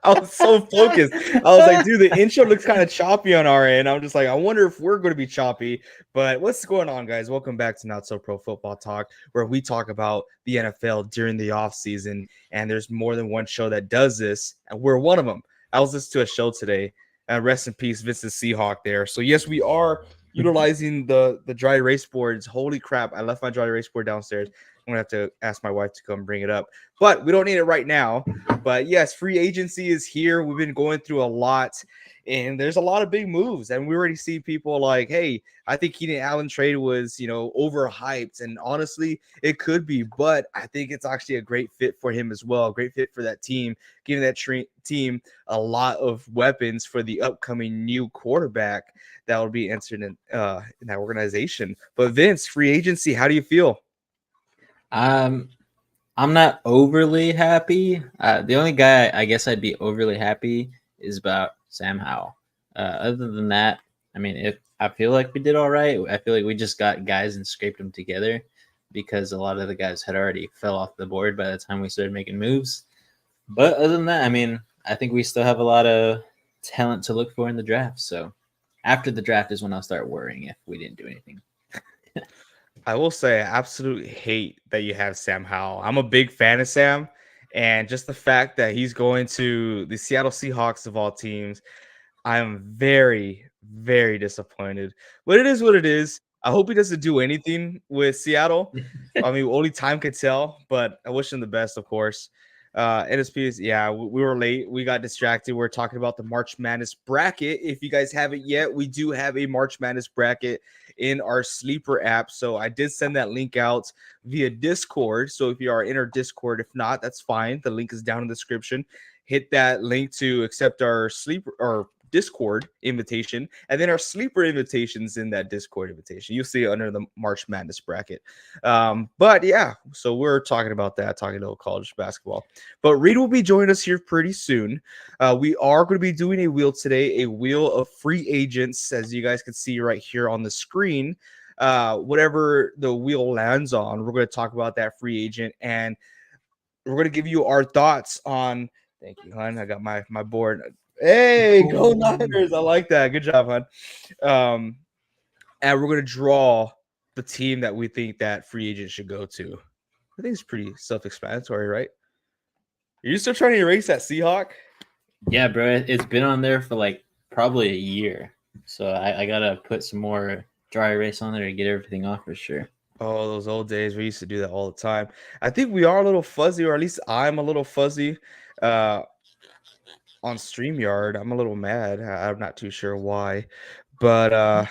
I was so focused. I was like, dude, the intro looks kind of choppy on our end. I'm just like, I wonder if we're going to be choppy. But what's going on, guys? Welcome back to Not So Pro Football Talk, where we talk about the NFL during the off season. And there's more than one show that does this, and we're one of them. I was listening to a show today. Rest in peace, Vincent Seahawk there. So yes, we are utilizing the dry erase boards. Holy crap! I left my dry erase board downstairs. I'm gonna have to ask my wife to come bring it up, but we don't need it right now. But yes, free agency is here. We've been going through a lot, and there's a lot of big moves. And we already see people like, hey, I think Keenan Allen trade was, overhyped. And honestly, it could be, but I think it's actually a great fit for him as well. A great fit for that team, giving that team a lot of weapons for the upcoming new quarterback that will be entered in that organization. But Vince, free agency, how do you feel? I'm not overly happy. The only guy I guess I'd be overly happy is about Sam Howell. Other than that, I mean, if I feel like we did all right, I feel like we just got guys and scraped them together because a lot of the guys had already fell off the board by the time we started making moves. But other than that, I mean, I think we still have a lot of talent to look for in the draft. So after the draft is when I'll start worrying if we didn't do anything. I will say I absolutely hate that you have Sam Howell. I'm a big fan of Sam, and just the fact that he's going to the Seattle Seahawks of all teams, I am very, very disappointed. But it is what it is. I hope he doesn't do anything with Seattle. I mean, only time could tell, but I wish him the best, of course. NSP is, we were late. We got distracted. We're talking about the March Madness bracket. If you guys haven't yet, we do have a March Madness bracket in our Sleeper app. So I did send that link out via Discord. So if you are in our Discord, if not, that's fine. The link is down in the description. Hit that link to accept our Sleeper or Discord invitation, and then our Sleeper invitations in that Discord invitation. You'll see it under the March Madness bracket. But yeah, so we're talking about that, talking about college basketball. But Reed will be joining us here pretty soon. We are going to be doing a wheel today, a wheel of free agents, as you guys can see right here on the screen. Whatever the wheel lands on, we're going to talk about that free agent, and we're going to give you our thoughts on. Thank you, hon. I got my board. Hey, go Niners. I like that. Good job, hon. And we're going to draw the team that we think that free agent should go to. I think it's pretty self-explanatory, right? Are you still trying to erase that Seahawk? Yeah, bro. It's been on there for like probably a year. So I got to put some more dry erase on there to get everything off for sure. Oh, those old days. We used to do that all the time. I think we are a little fuzzy, or at least I'm a little fuzzy. On StreamYard, I'm a little mad. I'm not too sure why, but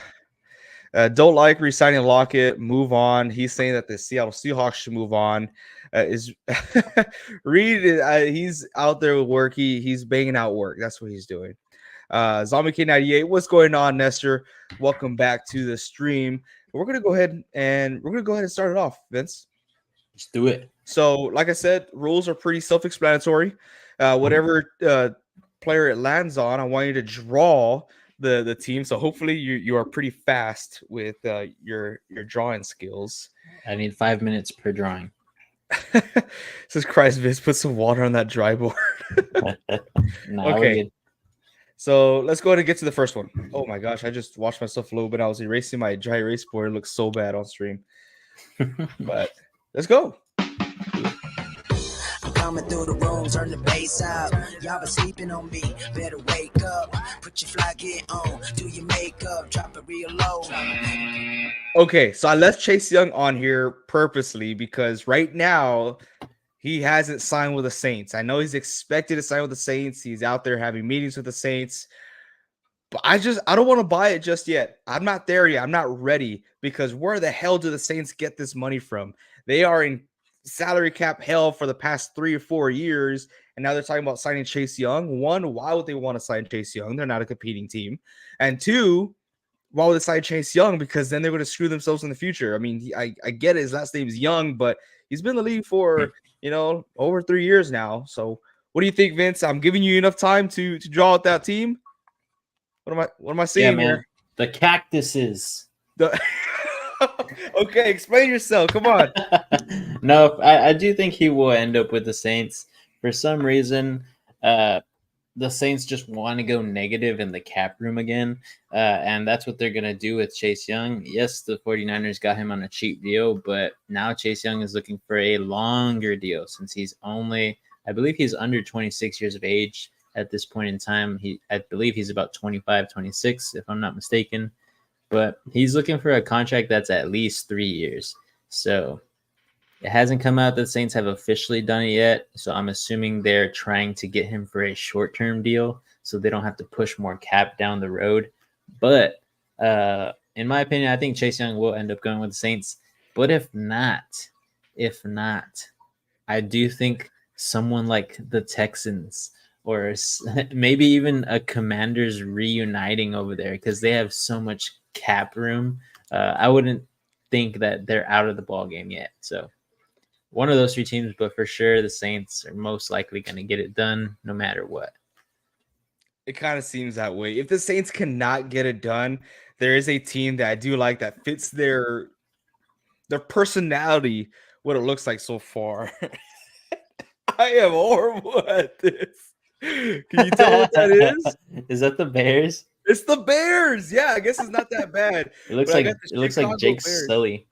don't like re-signing Lockett. Move on. He's saying that the Seattle Seahawks should move on. Is Reed? He's out there with work. He's banging out work. That's what he's doing. Zombie K98, what's going on, Nestor? Welcome back to the stream. We're gonna go ahead and start it off, Vince. Let's do it. So, like I said, rules are pretty self-explanatory. Whatever player it lands on, I want you to draw the team. So hopefully you are pretty fast with your drawing skills. I need 5 minutes per drawing. Says Christ, Vince, put some water on that dry board. Okay. So let's go ahead and get to the first one. Oh my gosh, I just watched myself a little bit. I was erasing my dry erase board. It looks so bad on stream. But let's go. Coming through the room, turn the bass out. Y'all been sleeping on me, better wake up. Put your fly gear on, do your makeup, drop it real low. Okay, so I left Chase Young on here purposely because right now he hasn't signed with the Saints. I know he's expected to sign with the Saints. He's out there having meetings with the Saints. But I don't want to buy it just yet. I'm not there yet. I'm not ready because where the hell do the Saints get this money from? They are in salary cap hell for the past 3 or 4 years, and now they're talking about signing Chase Young. One, why would they want to sign Chase Young? They're not a competing team. And two, why would they sign Chase Young? Because then they're going to screw themselves in the future. I mean, I get it. His last name is Young, but he's been in the league for over 3 years now. So what do you think, Vince? I'm giving you enough time to draw out that team. What am I Yeah, seeing man. here? The cactuses. Okay, explain yourself. Come on. No, I do think he will end up with the Saints. For some reason, the Saints just want to go negative in the cap room again. And that's what they're going to do with Chase Young. Yes, the 49ers got him on a cheap deal, but now Chase Young is looking for a longer deal since I believe he's under 26 years of age at this point in time. I believe he's about 25, 26, if I'm not mistaken. But he's looking for a contract that's at least 3 years. So it hasn't come out that the Saints have officially done it yet. So I'm assuming they're trying to get him for a short-term deal so they don't have to push more cap down the road. But in my opinion, I think Chase Young will end up going with the Saints. But if not, I do think someone like the Texans or maybe even a Commanders reuniting over there because they have so much cap room. I wouldn't think that they're out of the ball game yet. So one of those three teams, but for sure the Saints are most likely going to get it done no matter what. It kind of seems that way. If the Saints cannot get it done, there is a team that I do like that fits their personality, what it looks like so far. I am horrible at this. Can you tell what that is? Is that the Bears? It's the Bears. Yeah, I guess it's not that bad. It looks like Jake Bears. Sully.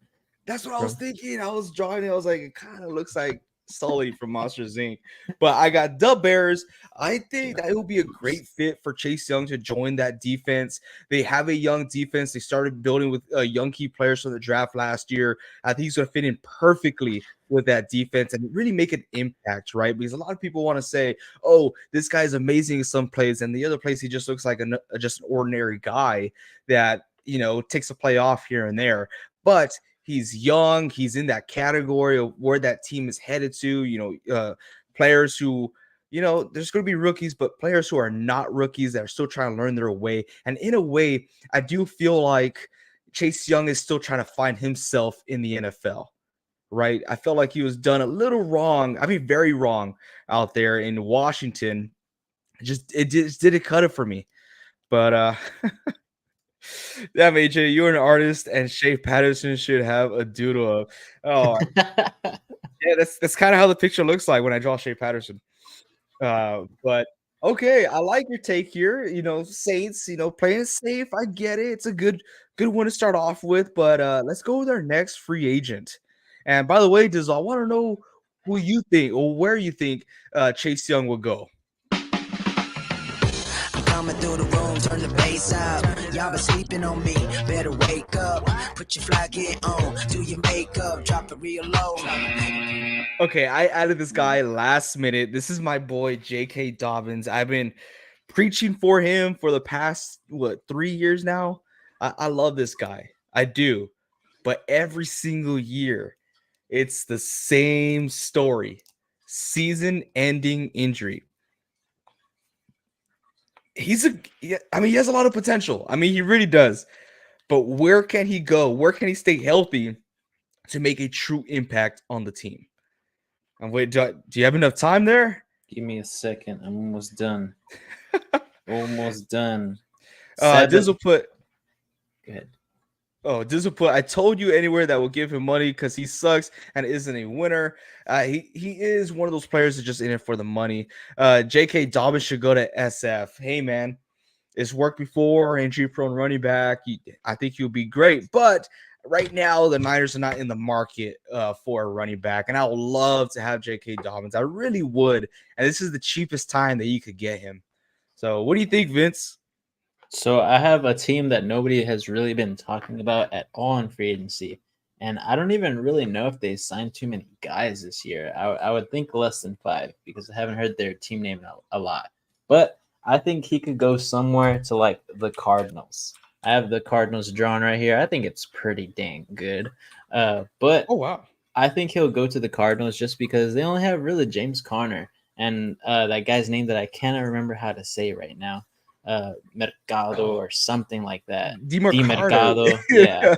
That's what I was thinking. I was drawing it. I was like, it kind of looks like Sully from Monsters Inc. But I got the Bears. I think that it will be a great fit for Chase Young to join that defense. They have a young defense. They started building with young key players from the draft last year. I think he's going to fit in perfectly with that defense and really make an impact, right? Because a lot of people want to say, oh, this guy's amazing in some plays, and the other place he just looks like just an ordinary guy that, takes a play off here and there. But he's young. He's in that category of where that team is headed to, players who, there's going to be rookies, but players who are not rookies that are still trying to learn their way. And in a way, I do feel like Chase Young is still trying to find himself in the NFL, right? I felt like he was done a little wrong. I mean, very wrong out there in Washington. It just didn't cut it for me. But damn, AJ, you're an artist, and Shea Patterson should have a doodle of. Oh, yeah, that's kind of how the picture looks like when I draw Shea Patterson. But okay, I like your take here. Saints, playing it safe. I get it. It's a good one to start off with. But let's go with our next free agent. And by the way, Dizzle, I want to know who you think or where you think Chase Young will go. Coming through the room, turn the bass up. Y'all been sleeping on me, better wake up. Put your fly gear on, do your makeup, drop it real low. Okay, I added this guy last minute. This is my boy, J.K. Dobbins. I've been preaching for him for the past, 3 years now? I love this guy. I do. But every single year, it's the same story. Season-ending injury. He has a lot of potential. I mean, he really does. But where can he go? Where can he stay healthy to make a true impact on the team? And wait, do you have enough time there? Give me a second. I'm almost done. Almost done. Dizzle put. Go ahead. Oh, Dizzle put. I told you anywhere that will give him money because he sucks and isn't a winner. He is one of those players that's just in it for the money. J.K. Dobbins should go to SF. Hey man, it's worked before. Injury-prone running back. I think he'll be great, but right now the Niners are not in the market for a running back, and I would love to have J.K. Dobbins. I really would, and this is the cheapest time that you could get him. So, what do you think, Vince? So I have a team that nobody has really been talking about at all in free agency. And I don't even really know if they signed too many guys this year. I would think less than 5 because I haven't heard their team name a lot. But I think he could go somewhere to like the Cardinals. I have the Cardinals drawn right here. I think it's pretty dang good. But Oh wow. I think he'll go to the Cardinals just because they only have really James Conner and that guy's name that I cannot remember how to say right now. Mercado or something like that. DiMercado. DiMercado. Yeah.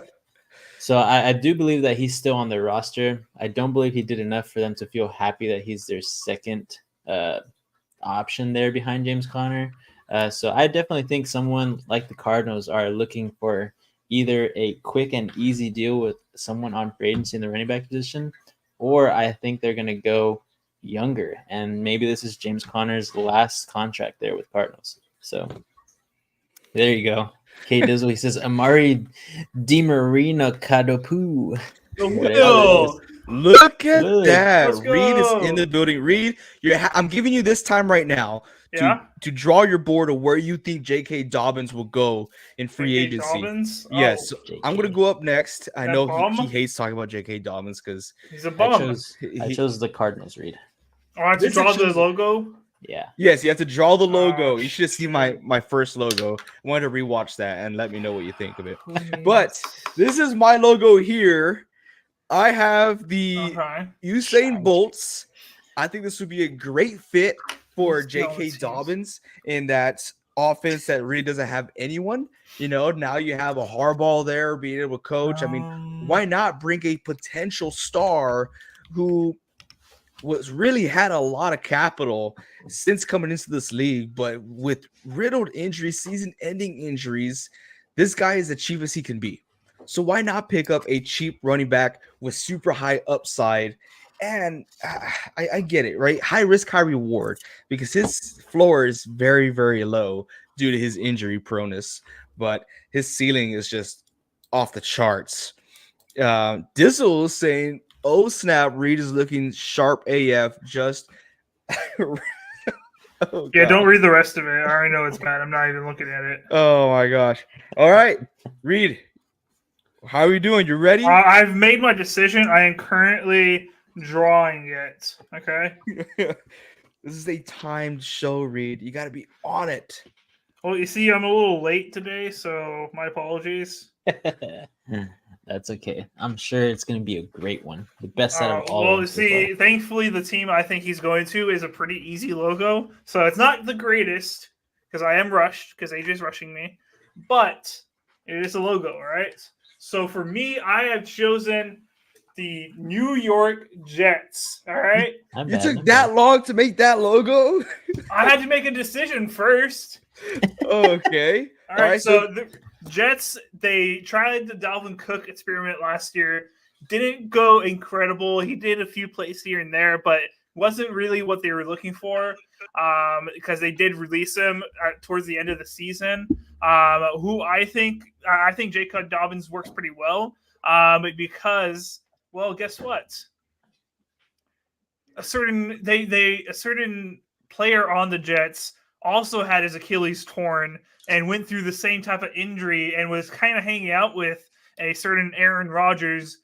So I do believe that he's still on their roster. I don't believe he did enough for them to feel happy that he's their second option there behind James Conner. So I definitely think someone like the Cardinals are looking for either a quick and easy deal with someone on free agency in the running back position, or I think they're going to go younger. And maybe this is James Conner's last contract there with Cardinals. So there you go. K Dizzle, he says Amari DiMarino Kadopu. Will. Look at Good. that. Let's Reed is go. in the building. Reed, I'm giving you this time right now Yeah. to draw your board of where you think J.K. Dobbins will go in free J.K. agency. Dobbins? Yes, Oh, JK. I'm going to go up next. I That know bum? he hates talking about J.K. Dobbins because he's a I bum. chose the Cardinals, Reed. Oh, I have to This draw is the just- logo. Yeah. yes, you have to draw the logo. Oh, You should have seen my first logo. I wanted to rewatch that and let me know what you think of it. Please. But this is my logo here. I have the Okay. Usain Bolts. I think this would be a great fit for Let's go, J.K. it seems. Dobbins in that offense that really doesn't have anyone. You know, now you have a Harbaugh there being able to coach. I mean, why not bring a potential star who was really had a lot of capital since coming into this league, but with riddled injuries, season-ending injuries, this guy is the cheapest he can be. So why not pick up a cheap running back with super high upside? And I get it, right? High risk, high reward, because his floor is very, very low due to his injury proneness, but his ceiling is just off the charts. Dizzle is saying, "Oh snap, Reed is looking sharp AF." Just oh, Yeah, God. don't read the rest of it. I already know it's bad. I'm not even looking at it. Oh my gosh! All right, Reed, how are you doing? You ready? I've made my decision. I am currently drawing it. Okay. This is a timed show, Reed. You got to be on it. Well, you see, I'm a little late today, so my apologies. That's okay. I'm sure it's going to be a great one. The best out of all. Well, of them so see, far. thankfully, the team I think he's going to is a pretty easy logo. So it's not the greatest because I am rushed because AJ's rushing me, but it is a logo, all right? So for me, I have chosen the New York Jets, all right? Not You bad, took not that bad. long to make that logo? I had to make a decision first. Okay. All right, so the Jets, they tried the Dalvin Cook experiment last year. Didn't go incredible. He did a few plays here and there, but wasn't really what they were looking for because they did release him towards the end of the season. Who I think Jacob Dobbins works pretty well because, well, guess what? A certain player on the Jets also had his Achilles torn and went through the same type of injury and was kind of hanging out with a certain Aaron Rodgers.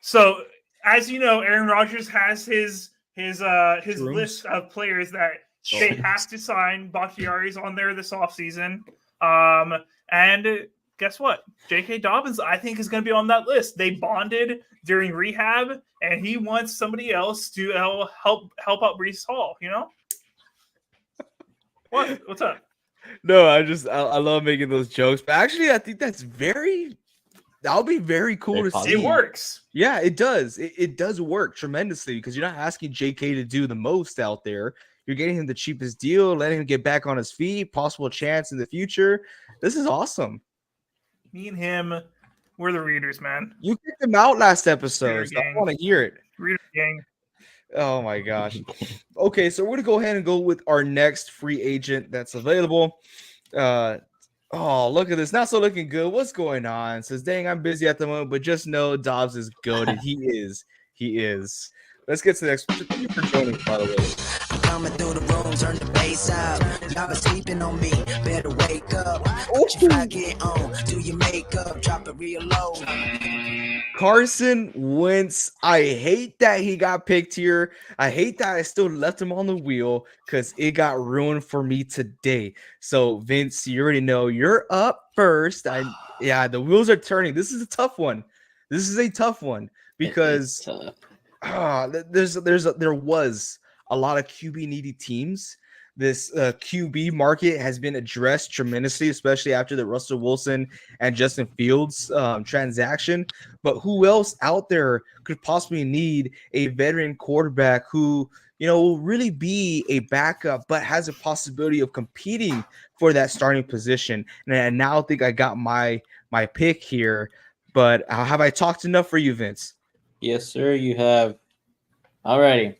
So, as you know, Aaron Rodgers has his list of players that they have to sign. Bakhtiari's on there this offseason. And guess what? J.K. Dobbins, I think, is going to be on that list. They bonded during rehab, and he wants somebody else to help out Breece Hall, you know? What? What's up? No, I love making those jokes, but actually, I think that'll be very cool Very to see. positive. It works. Yeah, it does. It does work tremendously because you're not asking JK to do the most out there. You're getting him the cheapest deal, letting him get back on his feet, possible chance in the future. This is awesome. Me and him, we're the readers, man. You kicked him out last episode. Reader So I gang. want to hear it. Reader gang. Oh my gosh. Okay, so we're gonna go ahead and go with our next free agent that's available. Oh, look at this. Not so looking good. What's going on? Says, dang, I'm busy at the moment, but just know Dobbs is goated. He is. He is. Let's get to the next. Thank you for joining, by the way. coming through the room, turn the bass up. Y'all been sleeping on me, better wake up. Put your fly get on, do your makeup, drop it real low. Carson Wentz, I hate that he got picked here. I hate that I still left him on the wheel because it got ruined for me today. So, Vince, you already know you're up first. The wheels are turning. This is a tough one. This is a tough one because Tough. there was a lot of QB needy teams. This QB market has been addressed tremendously, especially after the Russell Wilson and Justin Fields transaction. But who else out there could possibly need a veteran quarterback who, will really be a backup, but has a possibility of competing for that starting position? And I now think I got my pick here. But have I talked enough for you, Vince? Yes, sir, you have. Alrighty.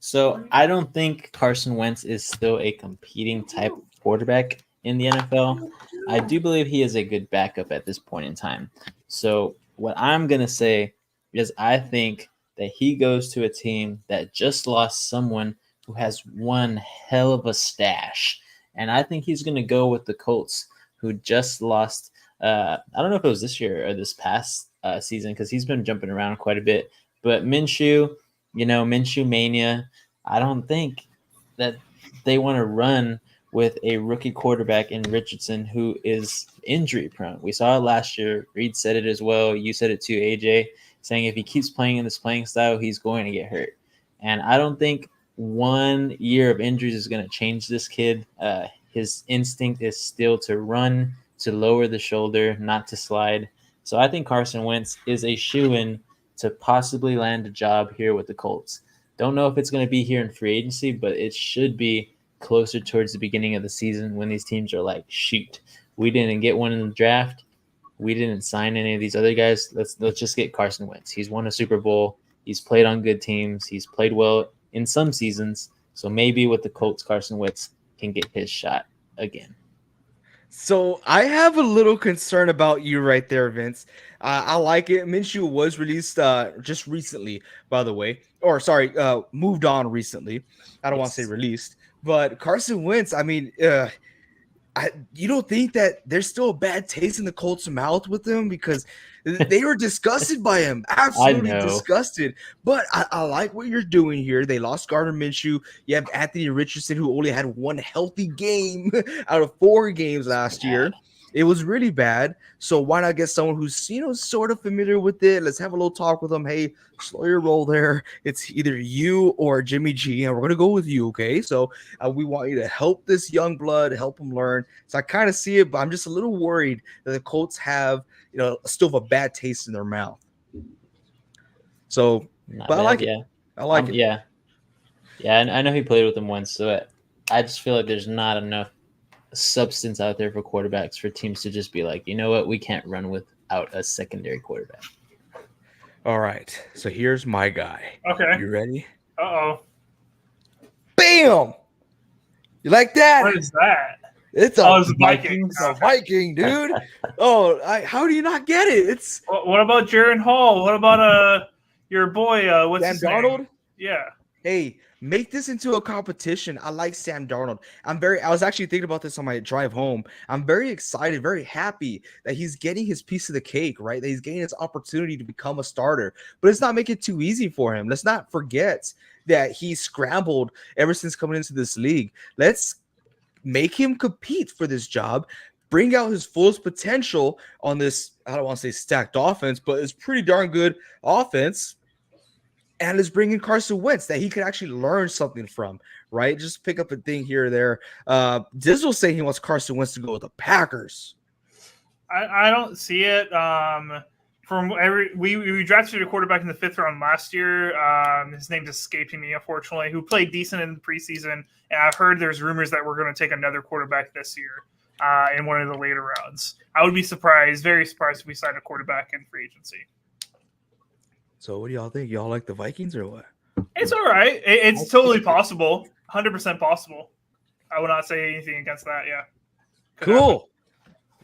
So I don't think Carson Wentz is still a competing type of quarterback in the NFL. I do believe he is a good backup at this point in time. So what I'm going to say is I think that he goes to a team that just lost someone who has one hell of a stash. And I think he's going to go with the Colts, who just lost. I don't know if it was this year or this past season, because he's been jumping around quite a bit. But Minshew, Minshew mania. I don't think that they want to run with a rookie quarterback in Richardson who is injury prone. We saw it last year. Reed said it as well. You said it too, AJ, saying if he keeps playing in this playing style, he's going to get hurt. And I don't think 1 year of injuries is going to change this kid. His instinct is still to run, to lower the shoulder, not to slide. So I think Carson Wentz is a shoo-in to possibly land a job here with the Colts. Don't know if it's going to be here in free agency, but it should be closer towards the beginning of the season when these teams are like, shoot, we didn't get one in the draft. We didn't sign any of these other guys. Let's just get Carson Wentz. He's won a Super Bowl. He's played on good teams. He's played well in some seasons. So maybe with the Colts, Carson Wentz can get his shot again. So I have a little concern about you right there, Vince. I like it. Minshew was released just recently, by the way. Or sorry, moved on recently. I don't want to say released. But Carson Wentz, I mean, you don't think that there's still a bad taste in the Colts' mouth with him? Because they were disgusted by him. Absolutely disgusted. But I like what you're doing here. They lost Gardner Minshew. You have Anthony Richardson, who only had one healthy game out of 4 games last year. It was really bad. So why not get someone who's, sort of familiar with it? Let's have a little talk with them. Hey, slow your roll there. It's either you or Jimmy G, and we're going to go with you, okay? So we want you to help this young blood, help him learn. So I kind of see it, but I'm just a little worried that the Colts have, still have a bad taste in their mouth. So, but I like it. I like it. Yeah. Yeah, and I know he played with them once, so I just feel like there's not enough substance out there for quarterbacks for teams to just be like, you know what, we can't run without a secondary quarterback. All right, so here's my guy. Okay, you ready? Bam! You like that? What is that? It's a Viking. It's a Viking, dude. How do you not get it? It's what about Jaron Hall? What about your boy? What's Sam his Darnold? name? Yeah. Hey, make this into a competition. I like Sam Darnold. I was actually thinking about this on my drive home. I'm very excited, very happy that he's getting his piece of the cake, right? That he's getting his opportunity to become a starter. But it's not making it too easy for him. Let's not forget that he scrambled ever since coming into this league. Let's make him compete for this job, bring out his fullest potential on this, I don't want to say stacked offense, but it's pretty darn good offense. And let's bring in Carson Wentz that he could actually learn something from, right? Just pick up a thing here or there. Dizzle saying he wants Carson Wentz to go with the Packers. I don't see it. We drafted a quarterback in the 5th round last year. His name's escaping me, unfortunately, who played decent in the preseason. And I've heard there's rumors that we're going to take another quarterback this year in one of the later rounds. I would be surprised, very surprised if we signed a quarterback in free agency. So what do y'all think? Y'all like the Vikings or what? It's all right. It's totally possible. 100% possible. I would not say anything against that. Yeah. Cool.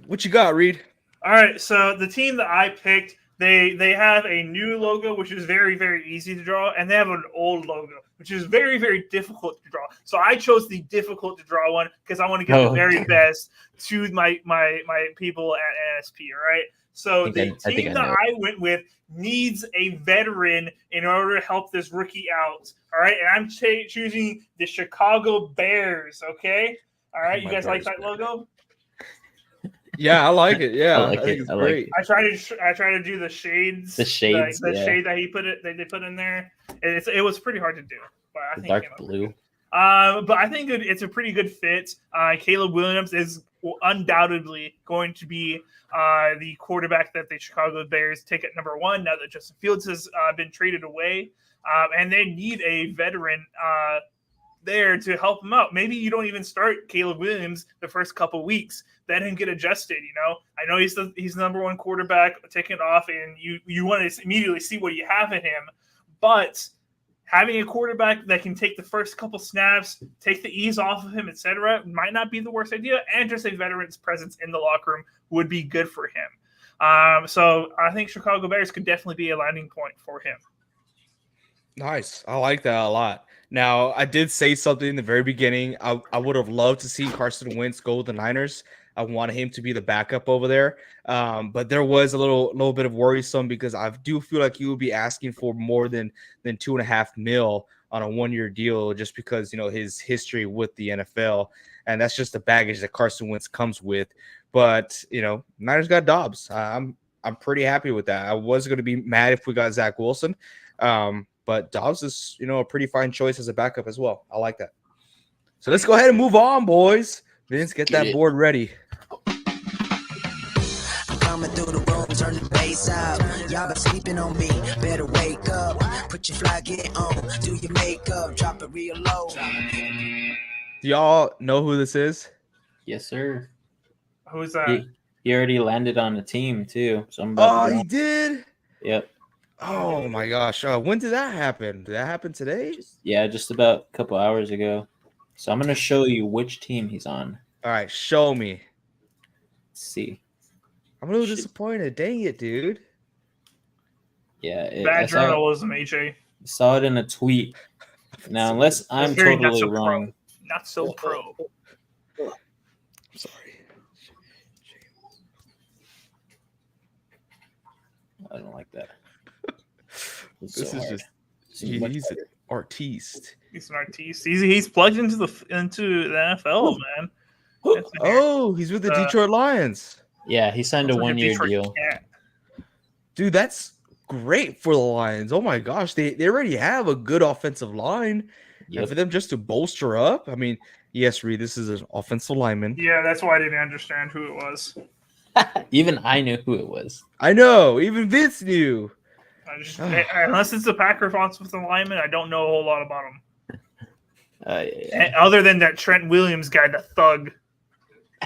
What you got, Reed? All right. So the team that I picked They have a new logo, which is very, very easy to draw, and they have an old logo, which is very, very difficult to draw. So I chose the difficult to draw one because I want to give the very best to my people at NSP. All right. So the team that I went with needs a veteran in order to help this rookie out. All right, and I'm choosing the Chicago Bears. Okay. All right, you guys like that logo? Yeah, I like it. Yeah, I think it's great. I try to do the shades. The shade that they put in there. It was pretty hard to do, but I think dark blue. But I think it's a pretty good fit. Caleb Williams is undoubtedly going to be the quarterback that the Chicago Bears take at number 1 now that Justin Fields has been traded away, and they need a veteran there to help him out. Maybe you don't even start Caleb Williams the first couple weeks. Let him get adjusted. I know he's the number 1 quarterback, taking it off, and you want to immediately see what you have in him. But having a quarterback that can take the first couple snaps, take the ease off of him, etc., might not be the worst idea. And just a veteran's presence in the locker room would be good for him. So I think Chicago Bears could definitely be a landing point for him. Nice. I like that a lot. Now, I did say something in the very beginning. I would have loved to see Carson Wentz go with the Niners. I wanted him to be the backup over there. But there was a little bit of worrisome because I do feel like you would be asking for more than $2.5 million on a 1-year deal just because, his history with the NFL. And that's just the baggage that Carson Wentz comes with. But, Niners got Dobbs. I'm pretty happy with that. I was going to be mad if we got Zach Wilson. But Dobbs is, a pretty fine choice as a backup as well. I like that. So let's go ahead and move on, boys. Vince, get that board ready. I'm coming through the room, turn the bass out. Y'all been sleeping on me, better wake up. Put your fly get on, do your makeup, drop it real low. Do y'all know who this is? Yes, sir. Who's that? He already landed on a team too. So he did? Yep. Oh my gosh. When did that happen? Did that happen today? Just about a couple hours ago. So I'm going to show you which team he's on. All right, show me. Let's see. I'm a little disappointed. Dang it, dude. Yeah. Bad journalism, AJ. Saw it in a tweet. Now, unless I'm totally wrong. Not so pro. I'm sorry. I don't like that. This is just he's an artiste. He's an artiste. He's plugged into the NFL, man. Oh, he's with the Detroit Lions. Yeah, he signed a 1-year deal. Dude, that's great for the Lions. Oh my gosh, they already have a good offensive line. Yep. And for them just to bolster up, I mean, yes, Reed, this is an offensive lineman. Yeah, that's why I didn't understand who it was. Even I knew who it was. I know. Even Vince knew. Unless it's the Packers offensive lineman, I don't know a whole lot about him. Yeah. Other than that Trent Williams guy, the thug.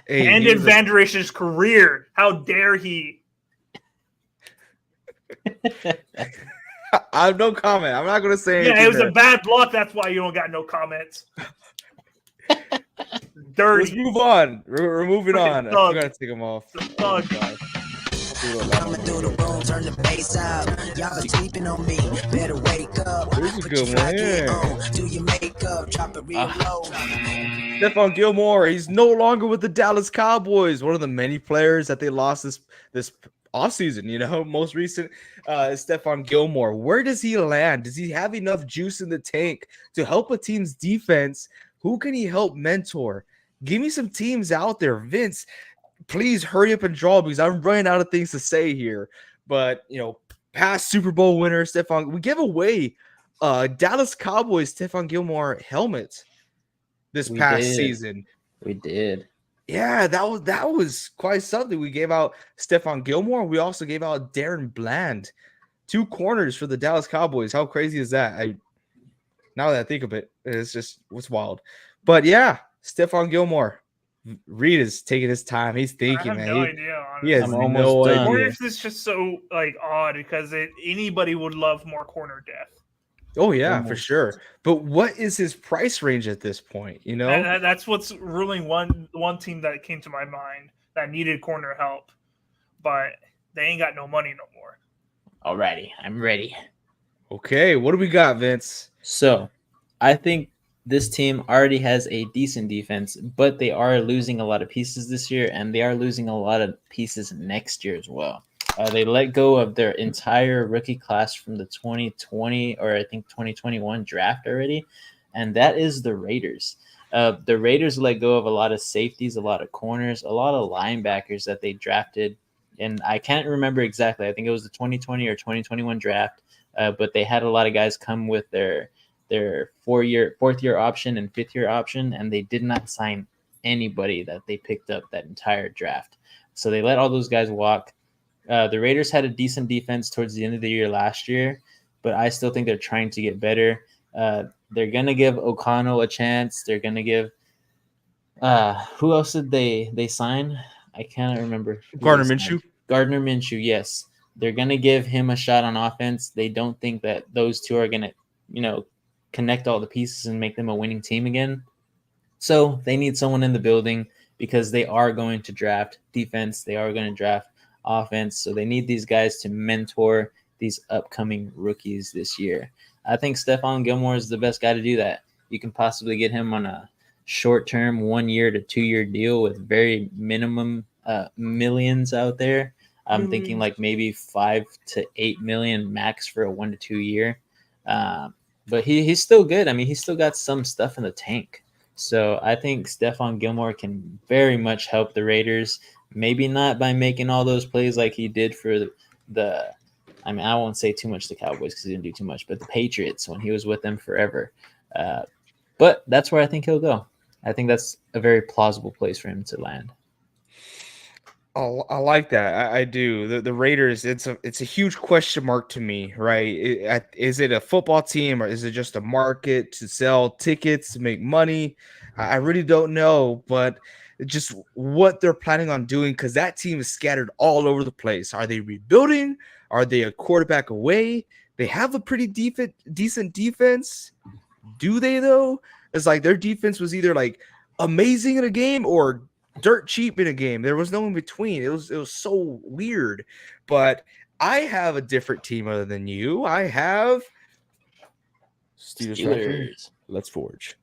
Hey, ended Van Der Esch's career. How dare he? I have no comment. I'm not going to say anything. Yeah, it was a bad block. That's why you don't got no comments. Dirty. Let's move on. We're moving on. I'm going to take him off. The thug. Coming through the room, turn the bass out. Y'all been sleeping on me, better wake up. There's a good one here. Do your makeup, drop it real low. Stephon Gilmore, he's no longer with the Dallas Cowboys. One of the many players that they lost this offseason, most recent is Stephon Gilmore. Where does he land? Does he have enough juice in the tank to help a team's defense? Who can he help mentor? Give me some teams out there. Vince, please hurry up and draw because I'm running out of things to say here. But, past Super Bowl winner, we gave away Dallas Cowboys Stephon Gilmore helmet this past season. We did. Yeah, that was quite something. We gave out Stephon Gilmore. We also gave out Darren Bland, 2 corners for the Dallas Cowboys. How crazy is that? Now that I think of it, it's wild. But yeah, Stephon Gilmore. Reed is taking his time. He's thinking, I have man. no idea. Honestly. He has no idea. Corners is just so odd because anybody would love more corner depth. Oh yeah, for sure. But what is his price range at this point? That's what's ruling one team that came to my mind that needed corner help, but they ain't got no money no more. Alrighty, I'm ready. Okay, what do we got, Vince? So, I think this team already has a decent defense, but they are losing a lot of pieces this year, and they are losing a lot of pieces next year as well. They let go of their entire rookie class from the 2020 or I think 2021 draft already, and that is the Raiders. The Raiders let go of a lot of safeties, a lot of corners, a lot of linebackers that they drafted, and I can't remember exactly. I think it was the 2020 or 2021 draft, but they had a lot of guys come with their fourth year option and fifth year option, and they did not sign anybody that they picked up that entire draft. So they let all those guys walk. The Raiders had a decent defense towards the end of the year last year, but I still think they're trying to get better. They're gonna give O'Connell a chance. They're gonna give who else did they sign? I cannot remember. Gardner Minshew. Gardner Minshew, yes. They're gonna give him a shot on offense. They don't think that those two are gonna, connect all the pieces and make them a winning team again. So they need someone in the building because they are going to draft defense. They are going to draft offense. So they need these guys to mentor these upcoming rookies this year. I think Stephon Gilmore is the best guy to do that. You can possibly get him on a short-term 1 year to 2 year deal with very minimum millions out there. I'm thinking like maybe 5 to 8 million max for a 1 to 2 year. But he's still good. I mean, he's still got some stuff in the tank. So I think Stephon Gilmore can very much help the Raiders. Maybe not by making all those plays like he did for I won't say too much to the Cowboys because he didn't do too much, but the Patriots when he was with them forever. But that's where I think he'll go. I think that's a very plausible place for him to land. Oh, I like that. I do. The Raiders, it's a huge question mark to me, right? Is it a football team or is it just a market to sell tickets to make money? I really don't know, but just what they're planning on doing because that team is scattered all over the place. Are they rebuilding? Are they a quarterback away? They have a pretty decent defense. Do they though? It's like their defense was either like amazing in a game or dirt cheap in a game. There was no in between. It was so weird. But I have a different team other than you. I have Steelers. Right here. Let's forge.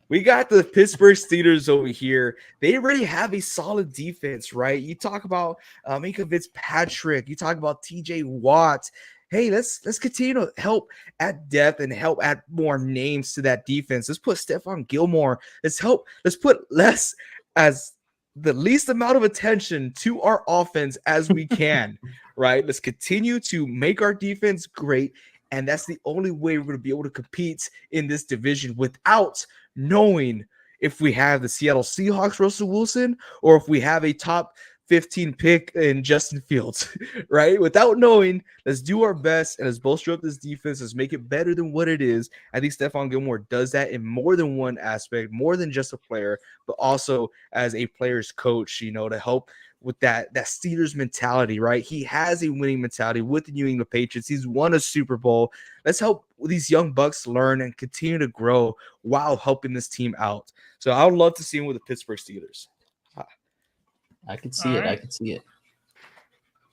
We got the Pittsburgh Steelers over here. They already have a solid defense, right? You talk about Minka Fitzpatrick. You talk about TJ Watt. Hey, let's continue to help add depth and help add more names to that defense. Let's put Stephon Gilmore. Let's put less as the least amount of attention to our offense as we can, right? Let's continue to make our defense great. And that's the only way we're going to be able to compete in this division without knowing if we have the Seattle Seahawks, Russell Wilson, or if we have a top 15 pick in Justin Fields, right? Without knowing, let's do our best and let's bolster up this defense. Let's make it better than what it is. I think Stephon Gilmore does that in more than one aspect, more than just a player, but also as a player's coach, to help with that Steelers mentality, right? He has a winning mentality with the New England Patriots. He's won a Super Bowl. Let's help these young Bucks learn and continue to grow while helping this team out. So I would love to see him with the Pittsburgh Steelers. I could see it. Right. I could see it.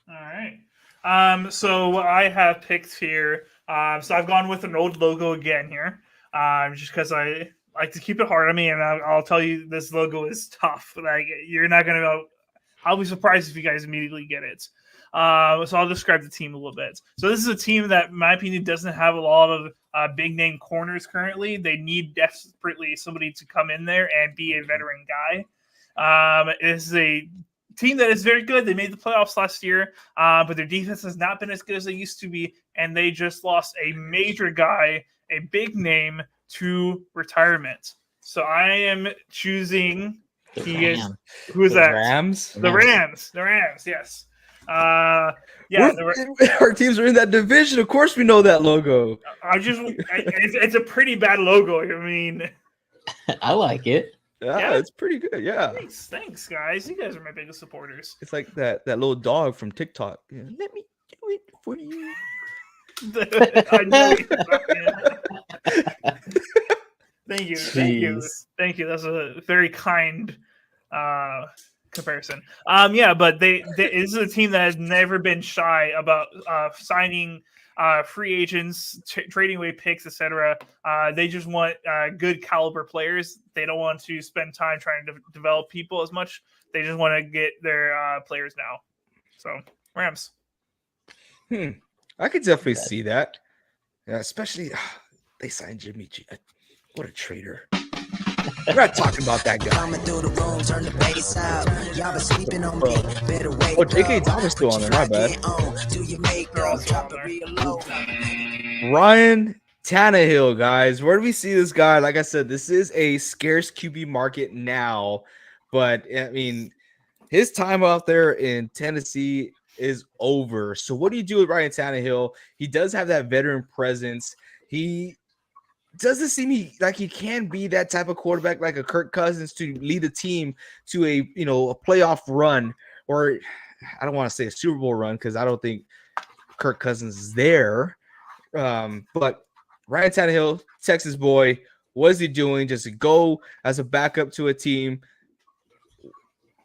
All right. So I have picked here. So I've gone with an old logo again here, just because I like to keep it hard on me, and I'll tell you this logo is tough. Like you're not gonna know. I'll be surprised if you guys immediately get it. So I'll describe the team a little bit. So this is a team that, in my opinion, doesn't have a lot of big name corners currently. They need desperately somebody to come in there and be a veteran guy. It's a team that is very good. They made the playoffs last year, but their defense has not been as good as they used to be, and they just lost a major guy, a big name, to retirement. So I am choosing. Who is that? Rams. The Rams. Yes. Our teams are in that division. Of course, we know that logo. It's a pretty bad logo. I mean, I like it. Yeah, it's pretty good. Yeah. Thanks, guys. You guys are my biggest supporters. It's like that little dog from TikTok. Yeah. Let me do it for you. I know. Thank you. That's a very kind comparison. But this is a team that has never been shy about signing free agents, trading away picks, etc. They just want good caliber players. They don't want to spend time trying to develop people as much. They just want to get their players now. So Rams. I could definitely see that. Yeah, especially they signed Jimmy G. What a traitor. We're not talking about that guy. Coming through the room, turn the bass out. Y'all been sleeping on me. Better wake Oh, J.K. up. Thomas still on there. My bad. Do your makeup, drop it real low. Ryan Tannehill, guys. Where do we see this guy? Like I said, this is a scarce QB market now, but I mean, his time out there in Tennessee is over. So what do you do with Ryan Tannehill? He does have that veteran presence. He doesn't seem like he can be that type of quarterback like a Kirk Cousins to lead the team to a playoff run, or I don't want to say a Super Bowl run because I don't think Kirk Cousins is there. But Ryan Tannehill, Texas boy, what is he doing? Just to go as a backup to a team.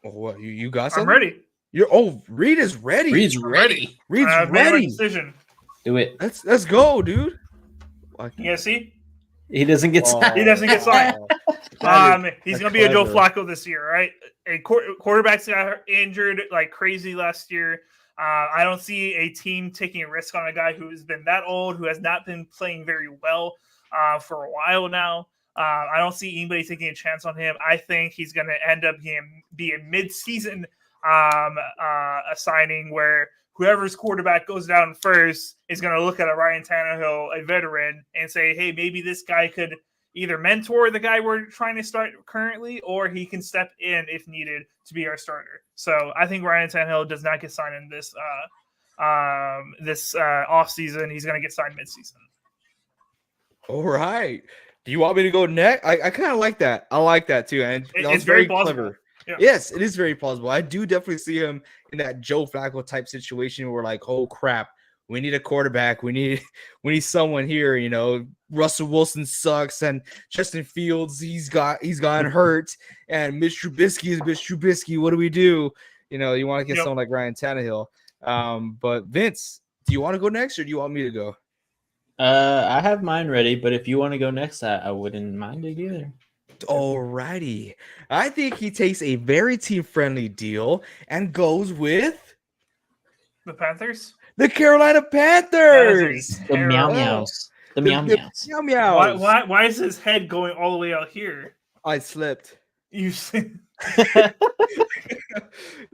Oh, what you got something? I'm ready. Reed is ready. Reed's ready. Reed's I've made my ready. decision. Do it. Let's go, dude. You guys see? He doesn't get signed. He doesn't get signed. He's gonna be a Joe Flacco this year, right? A quarterbacks got injured like crazy last year. I don't see a team taking a risk on a guy who's been that old, who has not been playing very well for a while now. I don't see anybody taking a chance on him. I think he's going to end up be a mid-season a signing where whoever's quarterback goes down first is going to look at a Ryan Tannehill, a veteran, and say, hey, maybe this guy could either mentor the guy we're trying to start currently, or he can step in if needed to be our starter. So I think Ryan Tannehill does not get signed in this offseason. He's going to get signed midseason. All right. Do you want me to go next? I kind of like that. I like that too. And that it's very clever. Yeah. Yes, it is very plausible. I do definitely see him in that Joe Flacco type situation where like, oh crap, we need a quarterback. We need someone here. Russell Wilson sucks, and Justin Fields he's gotten hurt, and Mitch Trubisky is Mitch Trubisky. What do we do? You want to get someone like Ryan Tannehill. But Vince, do you want to go next, or do you want me to go? I have mine ready, but if you want to go next, I wouldn't mind it either. Alrighty. I think he takes a very team-friendly deal and goes with the Panthers. The Carolina Panthers. The Meow Meows. The Meow Meows. Meow Meows. Why is his head going all the way out here? I slipped. You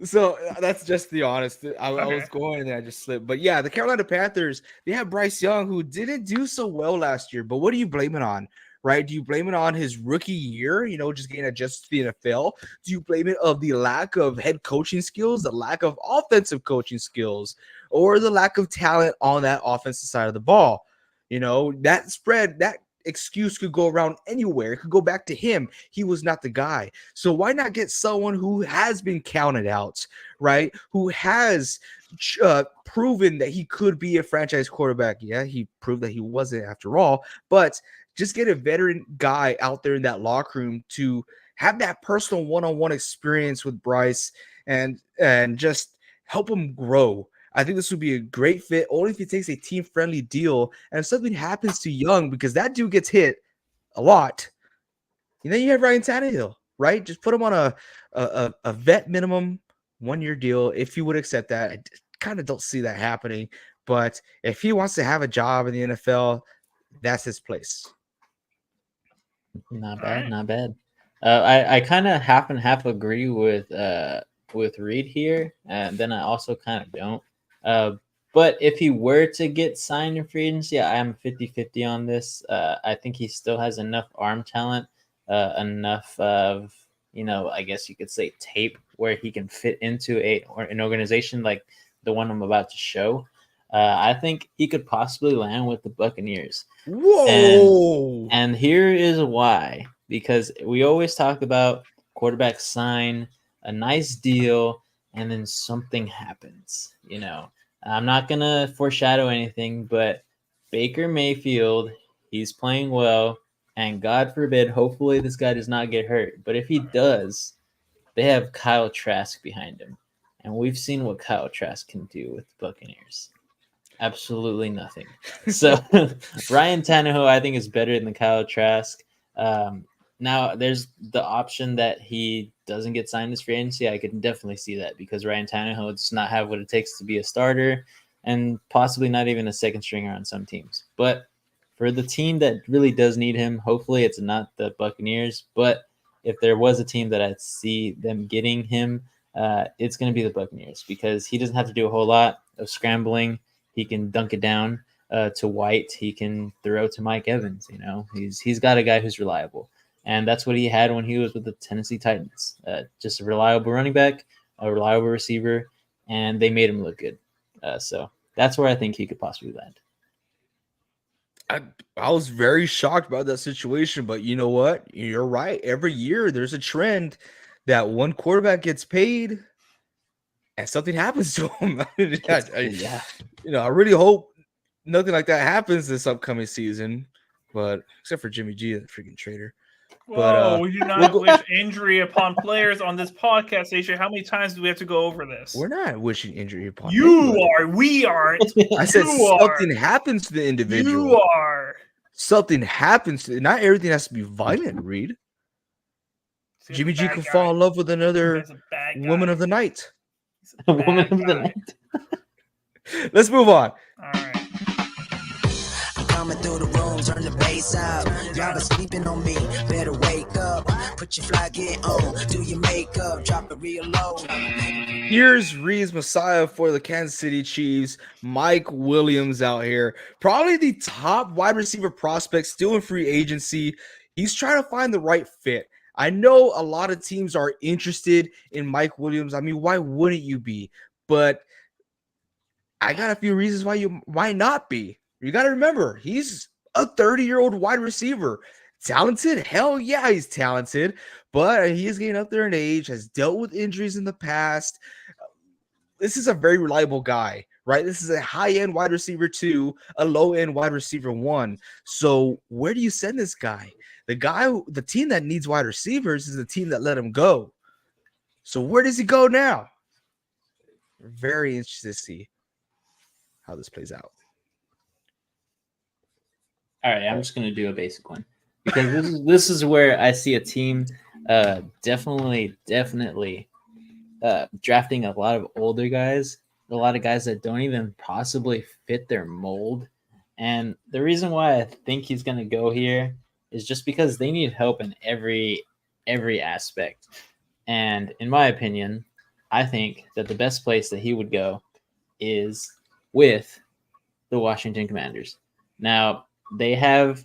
So that's just the honest. I was going and I just slipped. But yeah, the Carolina Panthers, they have Bryce Young, who didn't do so well last year. But what do you blame it on? Right? Do you blame it on his rookie year, just getting adjusted to the NFL? Do you blame it of the lack of head coaching skills, the lack of offensive coaching skills, or the lack of talent on that offensive side of the ball? That excuse could go around anywhere. It could go back to him. He was not the guy. So why not get someone who has been counted out, right? Who has proven that he could be a franchise quarterback. Yeah, he proved that he wasn't after all, but just get a veteran guy out there in that locker room to have that personal one-on-one experience with Bryce and just help him grow. I think this would be a great fit only if he takes a team-friendly deal. And if something happens to Young, because that dude gets hit a lot, and then you have Ryan Tannehill, right? Just put him on a vet minimum 1-year deal if you would accept that. I kind of don't see that happening. But if he wants to have a job in the NFL, that's his place. Not bad, not bad. I kind of half and half agree with Reed here, and then I also kind of don't. But if he were to get signed in free agency, I am 50-50 on this. I think he still has enough arm talent, enough of, I guess you could say tape where he can fit into an organization like the one I'm about to show. I think he could possibly land with the Buccaneers. Whoa! And here is why. Because we always talk about quarterbacks sign a nice deal and then something happens. I'm not going to foreshadow anything, but Baker Mayfield, he's playing well. And God forbid, hopefully this guy does not get hurt. But if he does, they have Kyle Trask behind him. And we've seen what Kyle Trask can do with the Buccaneers. Absolutely nothing. So Ryan Tannehill, I think, is better than Kyle Trask. Now, there's the option that he doesn't get signed as free agency. I could definitely see that because Ryan Tannehill does not have what it takes to be a starter and possibly not even a second stringer on some teams. But for the team that really does need him, hopefully it's not the Buccaneers. But if there was a team that I'd see them getting him, it's going to be the Buccaneers because he doesn't have to do a whole lot of scrambling. He can dunk it down to White. He can throw to Mike Evans. You know, he's got a guy who's reliable. And that's what he had when he was with the Tennessee Titans. Just a reliable running back, a reliable receiver, and they made him look good. So that's where I think he could possibly land. I was very shocked about that situation, but you know what? You're right. Every year there's a trend that one quarterback gets paid and something happens to him. Yeah. I really hope nothing like that happens this upcoming season, but except for Jimmy G, the freaking traitor. Whoa, we do not wish injury upon players on this podcast, Aisha. How many times do we have to go over this? We're not wishing injury upon you anybody. are. We aren't. I said You something are. happens to the individual. You are. Something happens to not everything has to be violent, Reed. He's Jimmy a G bad could guy. fall in love with another He's a bad guy. woman of the night. He's a Woman bad of the guy. night. Let's move on. All right. I'm coming through the room, turn the bass out. Y'all been sleeping on me, better wake up. Put your fly gear on, do your makeup, drop it real low. Here's Reed's Messiah for the Kansas City Chiefs, Mike Williams out here. Probably the top wide receiver prospect still in free agency. He's trying to find the right fit. I know a lot of teams are interested in Mike Williams. I mean, why wouldn't you be? But I got a few reasons why you might not be. You got to remember, he's a 30-year-old wide receiver. Talented? Hell yeah, he's talented. But he is getting up there in age, has dealt with injuries in the past. This is a very reliable guy, right? This is a high-end wide receiver 2, a low-end wide receiver 1. So where do you send this guy? The team that needs wide receivers is the team that let him go. So where does he go now? Very interested to see how this plays out. All right, I'm just going to do a basic one because this is where I see a team definitely drafting a lot of older guys, a lot of guys that don't even possibly fit their mold. And the reason why I think he's going to go here is just because they need help in every aspect. And in my opinion, I think that the best place that he would go is with the Washington Commanders. Now, they have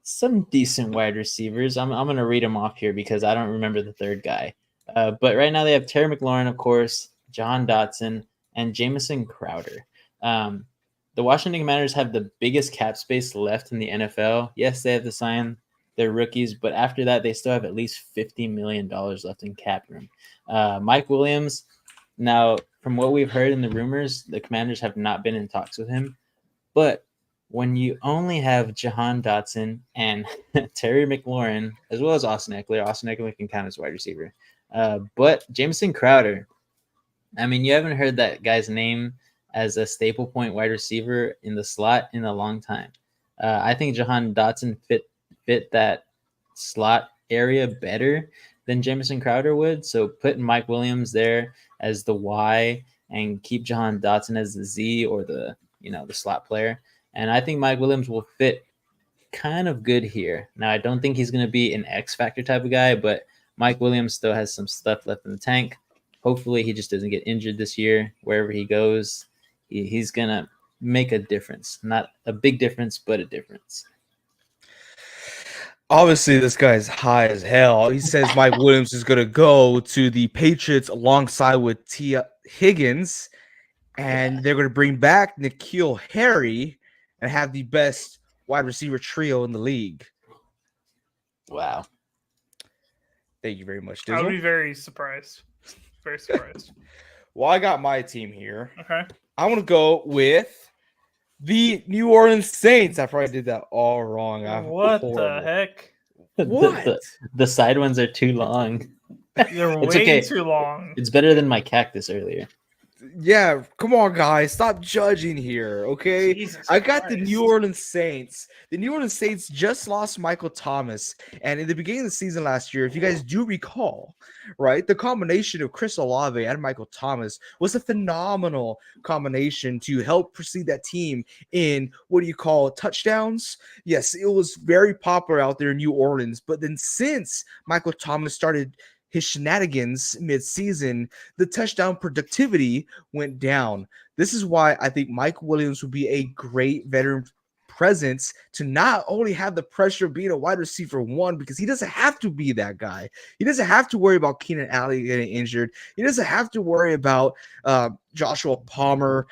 some decent wide receivers. I'm going to read them off here because I don't remember the third guy. But right now they have Terry McLaurin, of course, John Dotson, and Jamison Crowder. The Washington Commanders have the biggest cap space left in the NFL. Yes, they have to sign their rookies, but after that, they still have at least $50 million left in cap room. Mike Williams, now, from what we've heard in the rumors, the Commanders have not been in talks with him. But when you only have Jahan Dotson and Terry McLaurin, as well as Austin Eckler can count as wide receiver. But Jamison Crowder, I mean, you haven't heard that guy's name as a staple point wide receiver in the slot in a long time. I think Jahan Dotson fit that slot area better than Jamison Crowder would. So putting Mike Williams there as the Y and keep Jahan Dotson as the Z or the slot player. And I think Mike Williams will fit kind of good here. Now, I don't think he's going to be an X factor type of guy, but Mike Williams still has some stuff left in the tank. Hopefully he just doesn't get injured this year. Wherever he goes, he's going to make a difference. Not a big difference, but a difference. Obviously, this guy's high as hell. He says Mike Williams is going to go to the Patriots alongside with T. Higgins, and they're going to bring back N'Keal Harry and have the best wide receiver trio in the league. Wow. Thank you very much, I would Dizzle. be very surprised. Very surprised. Well, I got my team here. Okay. I want to go with the New Orleans Saints. I probably did that all wrong. I'm What horrible. the heck? What? The side ones are too long. They're It's way okay. too long. It's better than my cactus earlier. Yeah, come on, guys, stop judging here, okay? Jesus I got the Christ. New Orleans Saints. The New Orleans Saints just lost Michael Thomas, and in the beginning of the season last year, if you guys do recall, right, the combination of Chris Olave and Michael Thomas was a phenomenal combination to help precede that team in what do you call touchdowns? Yes, it was very popular out there in New Orleans, but then since Michael Thomas started his shenanigans mid-season, the touchdown productivity went down. This is why I think Mike Williams would be a great veteran presence to not only have the pressure of being a wide receiver one, because he doesn't have to be that guy. He doesn't have to worry about Keenan Allen getting injured. He doesn't have to worry about Joshua Palmer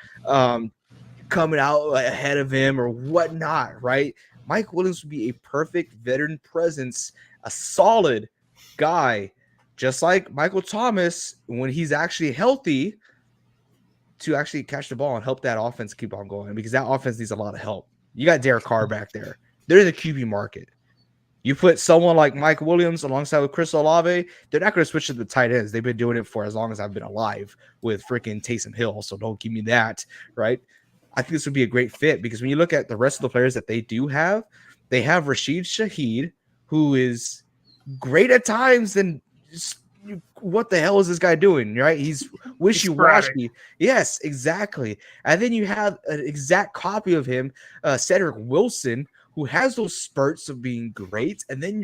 coming out ahead of him or whatnot, right? Mike Williams would be a perfect veteran presence, a solid guy, just like Michael Thomas, when he's actually healthy, to actually catch the ball and help that offense keep on going, because that offense needs a lot of help. You got Derek Carr back there. They're in the QB market. You put someone like Mike Williams alongside with Chris Olave, they're not going to switch to the tight ends. They've been doing it for as long as I've been alive with freaking Taysom Hill, so don't give me that, right? I think this would be a great fit, because when you look at the rest of the players that they do have, they have Rashid Shaheed, who is great at times, and just, what the hell is this guy doing, right? He's wishy-washy. Yes, exactly. And then you have an exact copy of him, Cedric Wilson, who has those spurts of being great, and then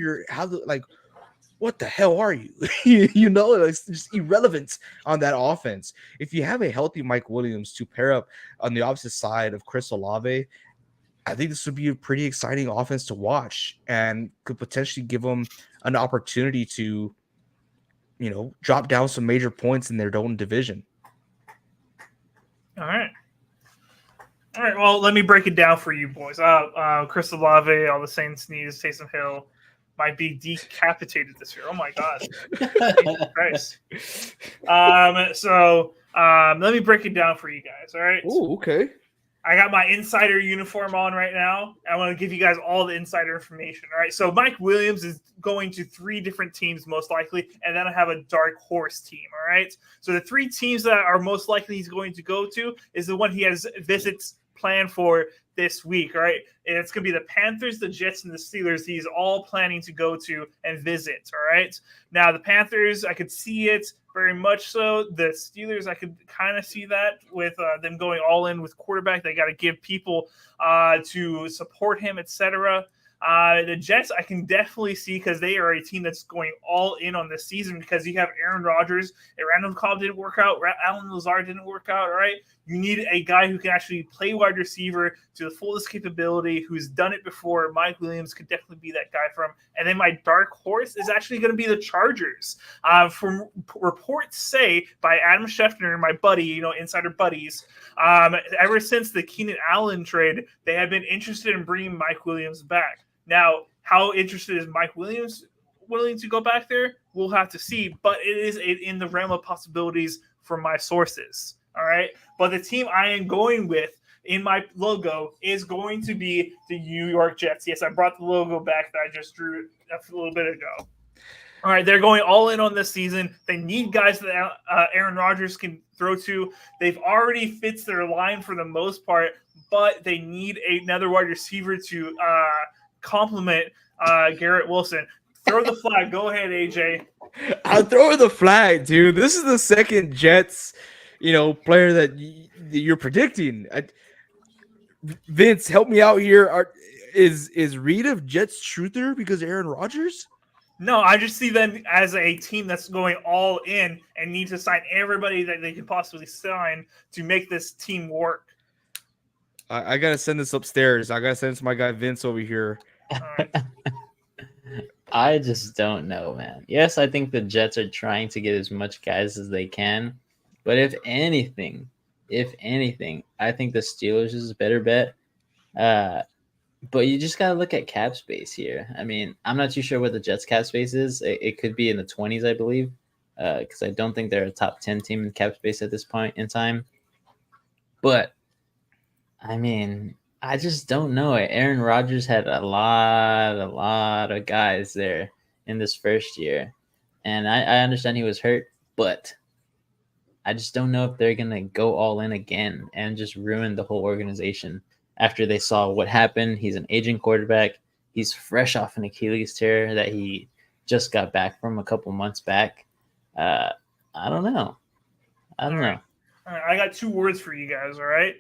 what the hell are you? You know, it's just irrelevant on that offense. If you have a healthy Mike Williams to pair up on the opposite side of Chris Olave, I think this would be a pretty exciting offense to watch, and could potentially give them an opportunity to, you know, drop down some major points in their own division. All right. Well, let me break it down for you boys. Chris Olave, all the Saints needs, Taysom Hill might be decapitated this year. Oh my God. Jesus Christ. Let me break it down for you guys. All right. Oh, okay. I got my insider uniform on right now. I want to give you guys all the insider information. All right. So Mike Williams is going to 3 different teams most likely, and then I have a dark horse team. All right. So the 3 teams that are most likely he's going to go to is the one he has visits planned for this week. All right. And it's going to be the Panthers, the Jets, and the Steelers. He's all planning to go to and visit. All right. Now the Panthers, I could see it very much so. The Steelers, I could kind of see that with them going all in with quarterback. They got to give people to support him, etc. The Jets, I can definitely see, because they are a team that's going all in on this season, because you have Aaron Rodgers, and Randall Cobb didn't work out, Alan Lazard didn't work out, all right? You need a guy who can actually play wide receiver to the fullest capability, who's done it before. Mike Williams could definitely be that guy for him. And then my dark horse is actually going to be the Chargers. From reports say by Adam Schefter, my buddy, you know, insider buddies, ever since the Keenan Allen trade, they have been interested in bringing Mike Williams back. Now, how interested is Mike Williams willing to go back there? We'll have to see, but it is in the realm of possibilities from my sources. All right. But the team I am going with in my logo is going to be the New York Jets. Yes, I brought the logo back that I just drew a little bit ago. All right. They're going all in on this season. They need guys that Aaron Rodgers can throw to. They've already fixed their line for the most part, but they need another wide receiver to compliment Garrett Wilson. Throw the flag. Go ahead, AJ. I'm throwing the flag, dude. This is the second Jets, player that you're predicting. Vince, help me out here. Is Reed of Jets truther because of Aaron Rodgers? No, I just see them as a team that's going all in and need to sign everybody that they could possibly sign to make this team work. I got to send this upstairs. I got to send this to my guy Vince over here. Right. I just don't know, man. Yes, I think the Jets are trying to get as much guys as they can. But if anything, I think the Steelers is a better bet. But you just got to look at cap space here. I mean, I'm not too sure what the Jets cap space is. It could be in the 20s, I believe, because I don't think they're a top 10 team in cap space at this point in time. But, I mean, I just don't know. Aaron Rodgers had a lot of guys there in this first year. And I understand he was hurt, but I just don't know if they're going to go all in again and just ruin the whole organization after they saw what happened. He's an aging quarterback. He's fresh off an Achilles tear that he just got back from a couple months back. I don't know. I don't know. All right, I got 2 words for you guys, all right?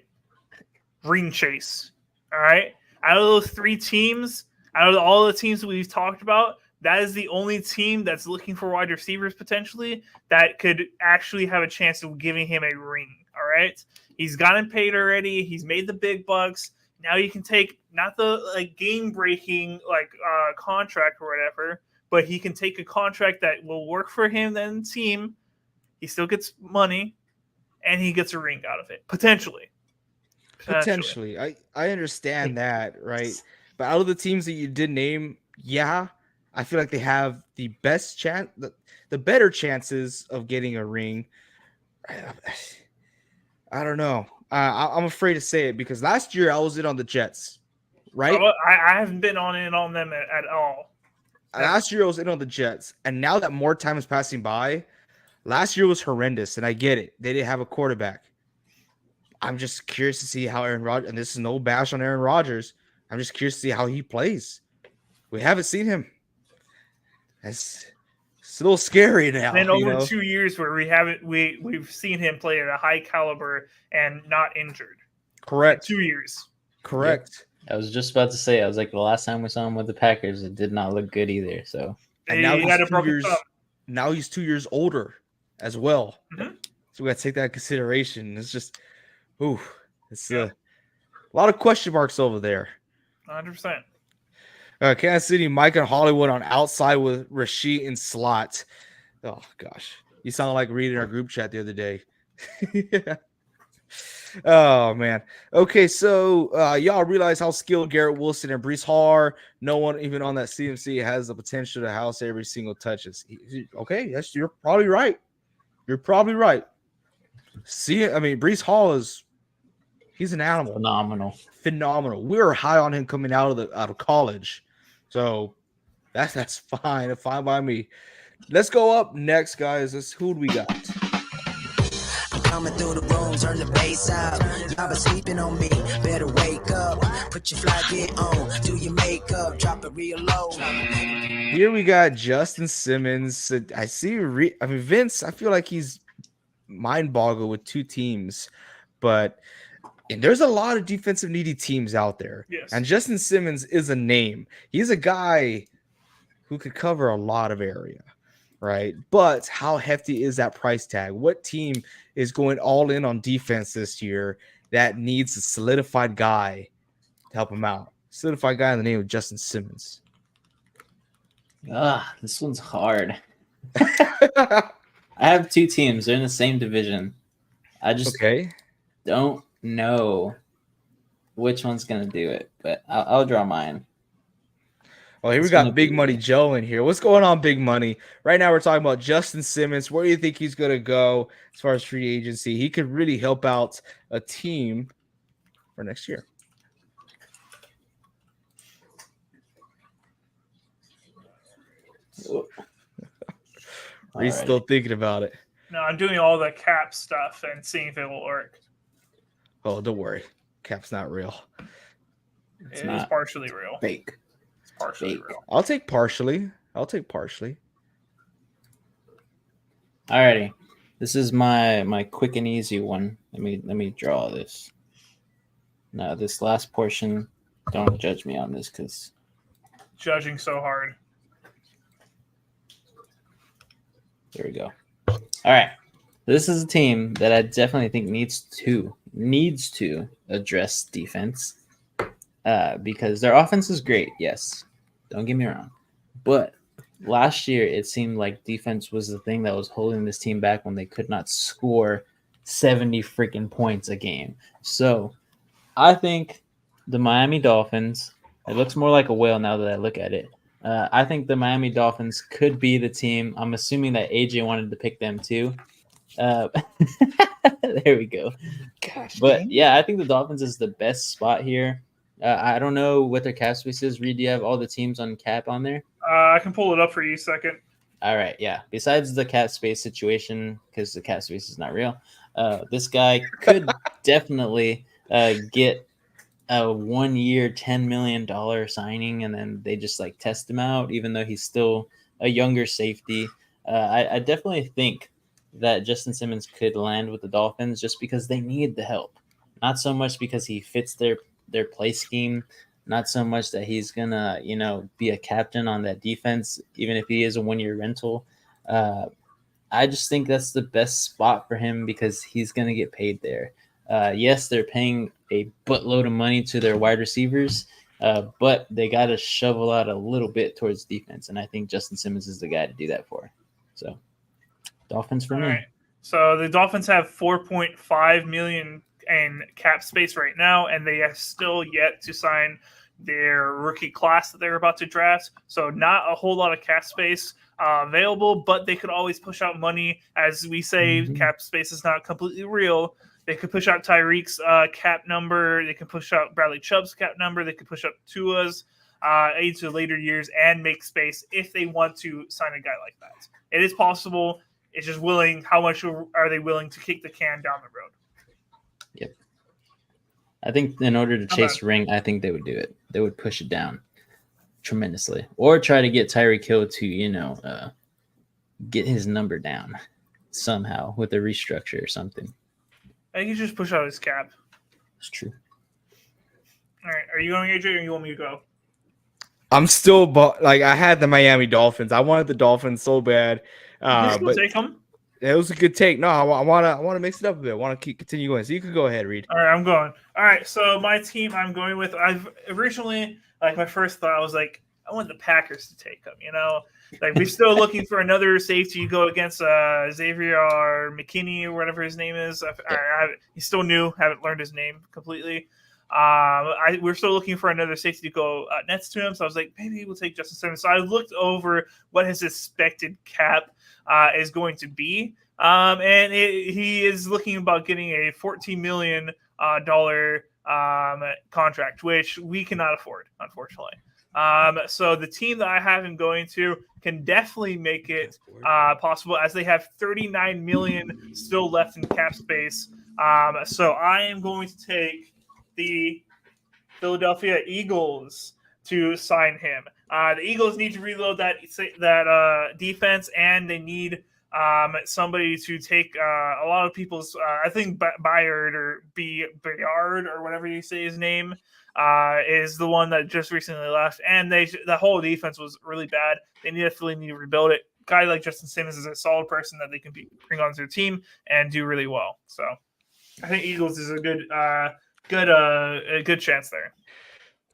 Ring chase, all right? Out of those 3 teams, out of all the teams that we've talked about, that is the only team that's looking for wide receivers potentially that could actually have a chance of giving him a ring, all right? He's gotten paid already. He's made the big bucks. Now you can take not the game-breaking contract or whatever, but he can take a contract that will work for him and the team. He still gets money, and he gets a ring out of it, potentially. Potentially. I understand that, right? But out of the teams that you did name, yeah, I feel like they have the best chance, the better chances of getting a ring. I don't know. I'm afraid to say it because last year I was in on the Jets, right? I haven't been on them at all. Last year I was in on the Jets, and now that more time is passing by, last year was horrendous, and I get it. They didn't have a quarterback. I'm just curious to see how Aaron Rodgers, and this is no bash on Aaron Rodgers, I'm just curious to see how he plays. We haven't seen him. It's a little scary now. And over 2 years where we've seen him play at a high caliber and not injured. Correct. 2 years. Correct. I was just about to say, I was like, the last time we saw him with the Packers, it did not look good either. So, and now he's 2 years older as well. Mm-hmm. So we got to take that into consideration. It's just, it's a lot of question marks over there. 100%. Kansas City, Mike and Hollywood on outside with Rasheed in slot. Oh, gosh. You sound like reading our group chat the other day. Yeah. Oh, man. Okay, so y'all realize how skilled Garrett Wilson and Breece Hall are. No one even on that CMC has the potential to house every single touches. Okay, yes, you're probably right. You're probably right. Breece Hall he's an animal. Phenomenal. We were high on him coming out of college. So that's fine. Fine by me. Let's go up next, guys. Who do we got? I'm coming through the room, turn the bass out. Y'all been sleeping on me, better wake up. Put your fly gear on, do your makeup, drop it real low. Here we got Justin Simmons. I see. Vince, I feel like he's mind-boggled with 2 teams, and there's a lot of defensive needy teams out there. Yes. And Justin Simmons is a name. He's a guy who could cover a lot of area, right? But how hefty is that price tag? What team is going all in on defense this year that needs a solidified guy to help him out? Solidified guy in the name of Justin Simmons. This one's hard. I have 2 teams. They're in the same division. I just don't know which one's going to do it, but I'll draw mine. Well, here we got Big Money Joe in here. What's going on, Big Money? Right now we're talking about Justin Simmons. Where do you think he's going to go as far as free agency? He could really help out a team for next year. He's still thinking about it. No, I'm doing all the cap stuff and seeing if it will work. Oh, don't worry. Cap's not real. It is partially real. Fake. It's partially real. I'll take partially. Alrighty. This is my quick and easy one. Let me draw this. Now, this last portion, don't judge me on this because judging so hard. There we go. All right. This is a team that I definitely think needs to address defense because their offense is great. Yes. Don't get me wrong. But last year, it seemed like defense was the thing that was holding this team back when they could not score 70 freaking points a game. So I think the Miami Dolphins, it looks more like a whale now that I look at it. I think the Miami Dolphins could be the team. I'm assuming that AJ wanted to pick them too. There we go. Gosh, but yeah, I think the Dolphins is the best spot here. I don't know what their cap space is. Reed, do you have all the teams on cap on there? I can pull it up for you a second. All right, yeah. Besides the cap space situation, because the cap space is not real, this guy could definitely get a 1 year, $10 million signing, and then they just like test him out, even though he's still a younger safety. I definitely think that Justin Simmons could land with the Dolphins just because they need the help, not so much because he fits their play scheme, not so much that he's gonna be a captain on that defense, even if he is a 1 year rental. I just think that's the best spot for him because he's gonna get paid there. Yes, they're paying a buttload of money to their wide receivers, but they got to shovel out a little bit towards defense, and I think Justin Simmons is the guy to do that for. So, Dolphins for All me. right. So the Dolphins have 4.5 million in cap space right now, and they have still yet to sign their rookie class that they're about to draft. So not a whole lot of cap space available, but they could always push out money. As we say, cap space is not completely real. They could push out Tyreek's cap number. They could push out Bradley Chubb's cap number. They could push up Tua's into later years and make space if they want to sign a guy like that. It is possible. It's just willing. How much are they willing to kick the can down the road? Yep. I think in order to chase ring, I think they would do it. They would push it down tremendously, or try to get Tyreek Hill to get his number down somehow with a restructure or something. I think he just push out his cap. It's true. All right. Are you going, AJ, or you want me to go? I'm still, I had the Miami Dolphins. I wanted the Dolphins so bad. But take them. It was a good take. No, I want to mix it up a bit. I want to continue going. So you can go ahead, Reed. All right, I'm going. All right, so my team I'm going with, I've originally, my first thought was I want the Packers to take them, we're still looking for another safety to go against Xavier McKinney or whatever his name is. He's still new, haven't learned his name completely. We're still looking for another safety to go next to him, so I was like, maybe we'll take Justin Simmons. So I looked over what his expected cap is going to be, and he is looking about getting a $14 million contract, which we cannot afford, unfortunately. So the team that I have him going to can definitely make it possible, as they have $39 million still left in cap space. So I am going to take the Philadelphia Eagles to sign him. The Eagles need to reload that defense, and they need somebody to take a lot of people's. I think Bayard or Bayard or whatever you say his name is the one that just recently left, and the whole defense was really bad. They definitely need to rebuild it. A guy like Justin Simmons is a solid person that they can bring onto their team and do really well. So I think Eagles is a good chance there.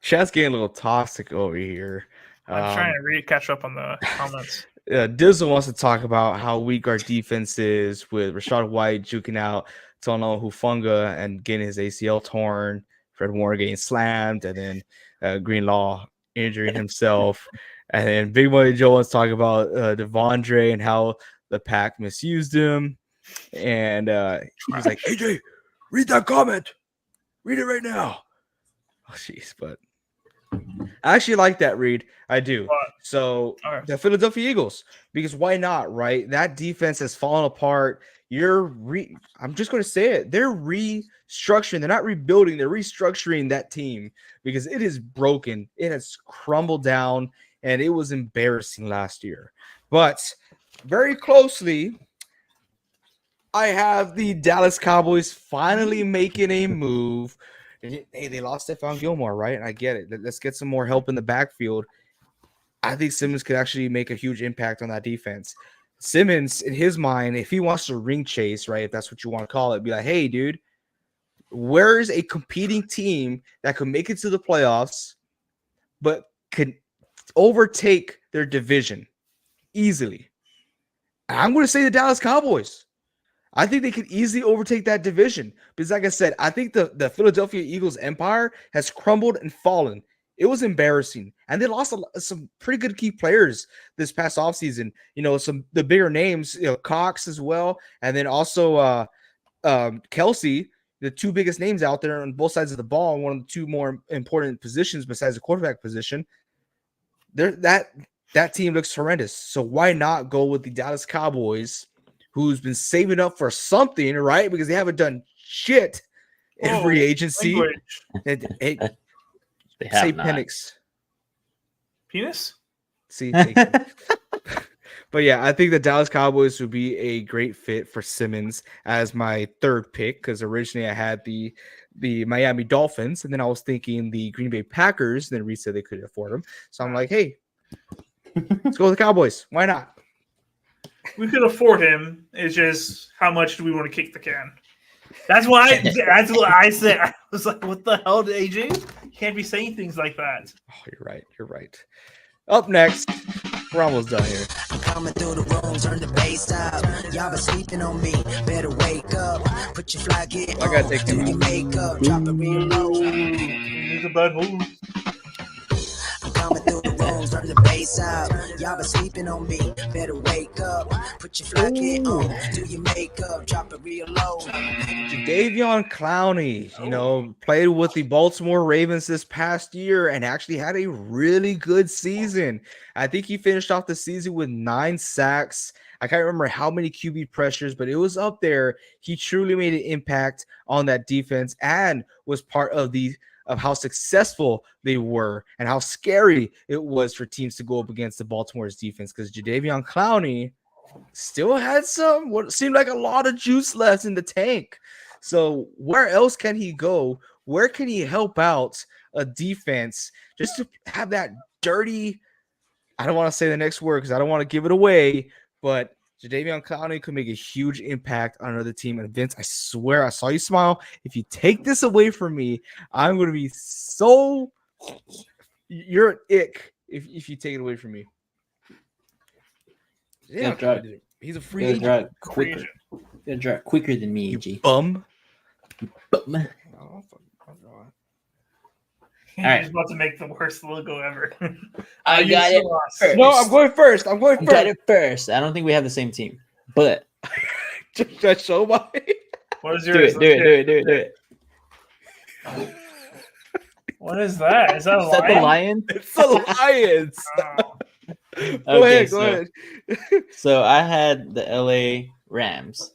Chat's getting a little toxic over here. I'm trying to catch up on the comments. Dizzle wants to talk about how weak our defense is with Rachaad White juking out Tono Hufunga and getting his ACL torn, Fred Warner getting slammed, and then Greenlaw injuring himself. And then Big Money Joe wants to talk about Devondre and how the Pack misused him. And he was like, AJ, read that comment. Read it right now. Oh, jeez, but I actually like that, Reed. I do. So the Philadelphia Eagles, because why not, right? That defense has fallen apart. I'm just going to say it. They're restructuring. They're not rebuilding. They're restructuring that team because it is broken. It has crumbled down, and it was embarrassing last year. But very closely, I have the Dallas Cowboys finally making a move. Hey, they lost Stephon Gilmore, right? And I get it. Let's get some more help in the backfield. I think Simmons could actually make a huge impact on that defense. Simmons, in his mind, if he wants to ring chase, right, if that's what you want to call it, be like, hey, dude, where's a competing team that could make it to the playoffs but could overtake their division easily? I'm going to say the Dallas Cowboys. I think they could easily overtake that division because, like I said, I think the Philadelphia Eagles empire has crumbled and fallen. It was embarrassing, and they lost some pretty good key players this past offseason. The bigger names, Cox as well, and then also Kelsey, the two biggest names out there on both sides of the ball, one of the two more important positions besides the quarterback position. That that team looks horrendous. So why not go with the Dallas Cowboys, who's been saving up for something, right? Because they haven't done shit in Whoa, free agency. language. They Say have not. Penix. Penis? See, thank you. But yeah, I think the Dallas Cowboys would be a great fit for Simmons as my third pick, because originally I had the Miami Dolphins, and then I was thinking the Green Bay Packers. Then Reed said they couldn't afford them, so I'm like, hey, let's go with the Cowboys. Why not? We could afford him. It's just how much do we want to kick the can? That's why. That's what I said. I was like, "What the hell, AJ? You can't be saying things like that." Oh, you're right. You're right. Up next, we're almost done here. I'm coming through the room, turn the bass up. Y'all been sleeping on me, better wake up. Put your fly gear on, I gotta take do him your makeup, drop it real low. He's a bad move. I'm coming through the room, turn the bass up. Y'all been sleeping on me, better wake up. Put your fly gear on, do your makeup, drop it real low. Jadeveon Clowney, played with the Baltimore Ravens this past year and actually had a really good season. I think he finished off the season with 9 sacks. I can't remember how many QB pressures, but it was up there. He truly made an impact on that defense and was part of how successful they were and how scary it was for teams to go up against the Baltimore's defense, because Jadeveon Clowney still had what seemed like a lot of juice left in the tank. So where else can he go? Where can he help out a defense just to have that dirty? I don't want to say the next word because I don't want to give it away, but Jadeveon Clowney could make a huge impact on another team. And Vince, I swear, I saw you smile. If you take this away from me, I'm going to be so you're an ick if you take it away from me. Yeah, he's a free agent. Draw quicker. Draw quicker than me, AJ. Bum. Bum. He's right. about to make the worst logo ever. I got it. First. No, I'm going first. You got it first. I don't think we have the same team, but just show my. What is do yours? it. What is that? Is that a Is that the lion? It's the Lions. Oh. Go ahead. So I had the LA Rams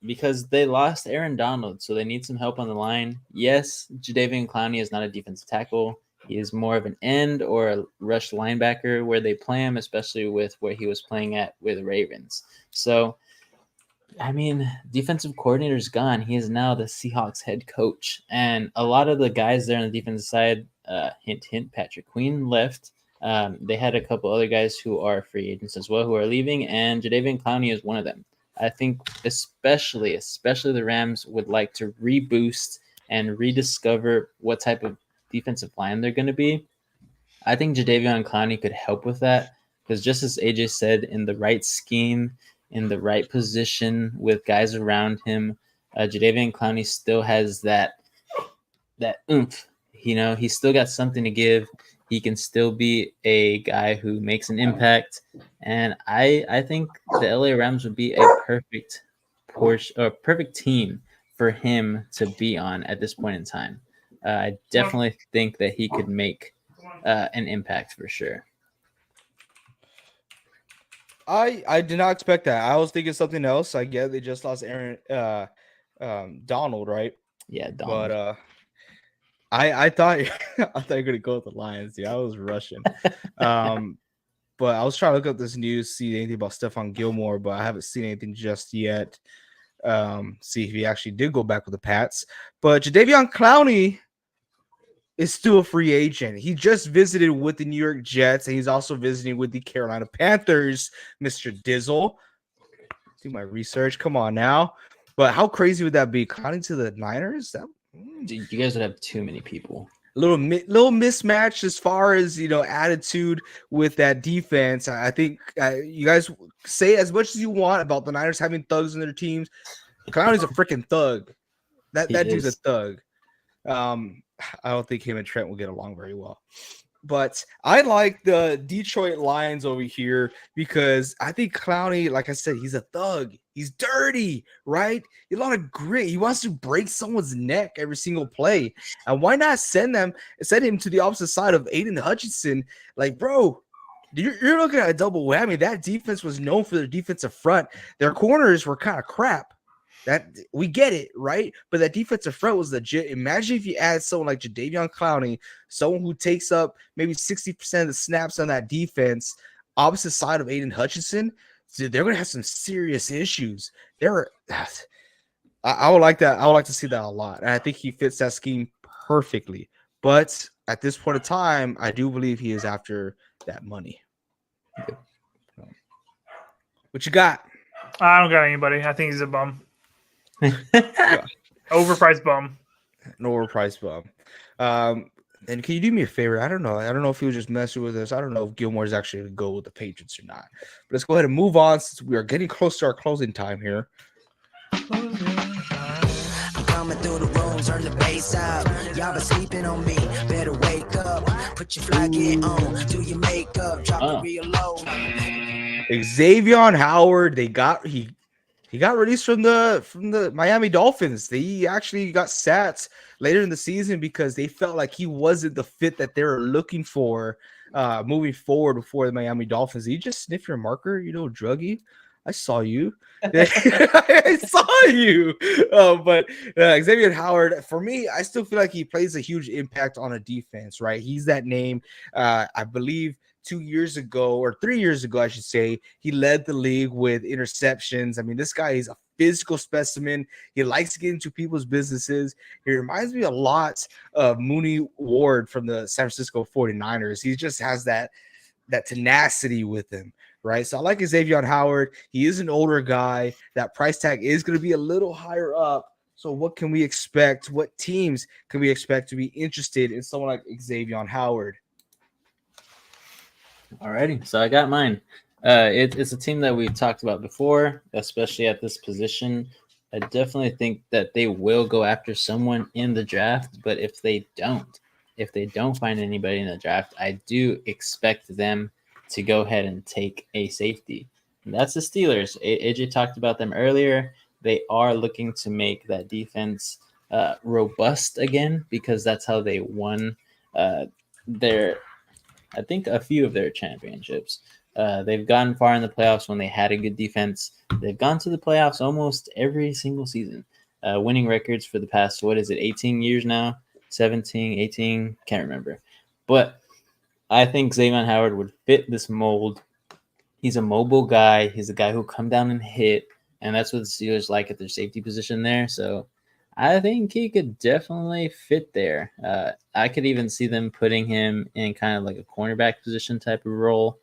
because they lost Aaron Donald, so they need some help on the line. Yes, Jadeveon Clowney is not a defensive tackle. He is more of an end or a rush linebacker where they play him, especially with where he was playing at with Ravens. So, I mean, defensive coordinator is gone. He is now the Seahawks head coach. And a lot of the guys there on the defensive side, hint, hint, Patrick Queen left. They had a couple other guys who are free agents as well who are leaving, and Jadeveon Clowney is one of them. I think especially the Rams would like to reboost and rediscover what type of defensive line they're going to be. I think Jadeveon Clowney could help with that because just as AJ said, in the right scheme, in the right position with guys around him, Jadeveon Clowney still has that oomph. He's still got something to give. He can still be a guy who makes an impact. And I think the LA Rams would be a perfect team for him to be on at this point in time. I definitely think that he could make an impact for sure. I did not expect that. I was thinking something else. I get they just lost Aaron Donald, right? Yeah, Donald. But I thought you were gonna go with the Lions. Yeah, I was rushing. But I was trying to look up this news, see anything about Stephon Gilmore, but I haven't seen anything just yet. See if he actually did go back with the Pats. But Jadeveon Clowney is still a free agent. He just visited with the New York Jets, and he's also visiting with the Carolina Panthers, Mr. Dizzle. Do my research. Come on now. But how crazy would that be? Clowney to the Niners? You guys would have too many people. Little mismatch as far as attitude with that defense. I think you guys say as much as you want about the Niners having thugs in their teams. Clowney's a freaking thug. That dude's a thug. I don't think him and Trent will get along very well. But I like the Detroit Lions over here because I think Clowney, like I said, he's a thug. He's dirty, right? He has a lot of grit. He wants to break someone's neck every single play. And why not send him to the opposite side of Aiden Hutchinson? Like, bro, You're looking at a double whammy. That defense was known for their defensive front. Their corners were kind of crap. That we get it, right? But that defensive front was legit. Imagine if you add someone like Jadeveon Clowney, someone who takes up maybe 60% of the snaps on that defense, opposite side of Aiden Hutchinson. So they're going to have some serious issues. I would like that. I would like to see that a lot. And I think he fits that scheme perfectly. But at this point in time, I do believe he is after that money. What you got? I don't got anybody. I think he's a bum. Overpriced bum. An overpriced bum. And can you do me a favor? I don't know if he was just messing with us. I don't know if Gilmore's actually going to go with the Patriots or not. But let's go ahead and move on since we are getting close to our closing time here. I'm coming through the room, turn the bass up. Y'all been sleeping on me, better wake up. Put your fly gear on, do your makeup, drop it real low. Xavier Howard, he got released from the Miami Dolphins. They actually got sat later in the season because they felt like he wasn't the fit that they were looking for moving forward before the Miami Dolphins. Did you just sniff your marker, druggie? I saw you. I saw you. But Xavier Howard, for me, I still feel like he plays a huge impact on a defense, right? He's that name. I believe 2 years ago or 3 years ago, I should say, he led the league with interceptions. I mean, this guy is a physical specimen. He likes to get into people's businesses. He reminds me a lot of Mooney Ward from the San Francisco 49ers. He just has that tenacity with him, right? So I like Xavier Howard. He is an older guy. That price tag is going to be a little higher up. So what can we expect? What teams can we expect to be interested in someone like Xavier Howard? Alrighty, so I got mine. It's a team that we've talked about before, especially at this position. I definitely think that they will go after someone in the draft, but if they don't find anybody in the draft, I do expect them to go ahead and take a safety. And that's the Steelers. AJ talked about them earlier. They are looking to make that defense robust again because that's how they won I think a few of their championships. They've gone far in the playoffs when they had a good defense. They've gone to the playoffs almost every single season, winning records for the past, 18 years now? 17, 18, can't remember. But I think Xavier Howard would fit this mold. He's a mobile guy. He's a guy who'll come down and hit, and that's what the Steelers like at their safety position there. So I think he could definitely fit there. I could even see them putting him in kind of like a cornerback position type of role.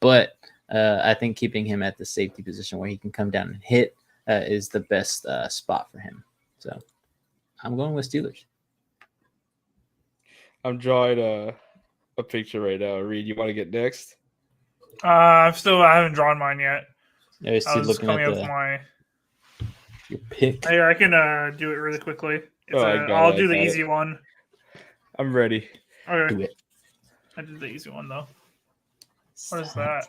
But I think keeping him at the safety position where he can come down and hit is the best spot for him. So I'm going with Steelers. I'm drawing a picture right now. Reed, you want to get next? I haven't drawn mine yet. I was looking at your pick. Here, I can do it really quickly. I'll do the easy one. I'm ready. Okay. Do it. I did the easy one though. What is that?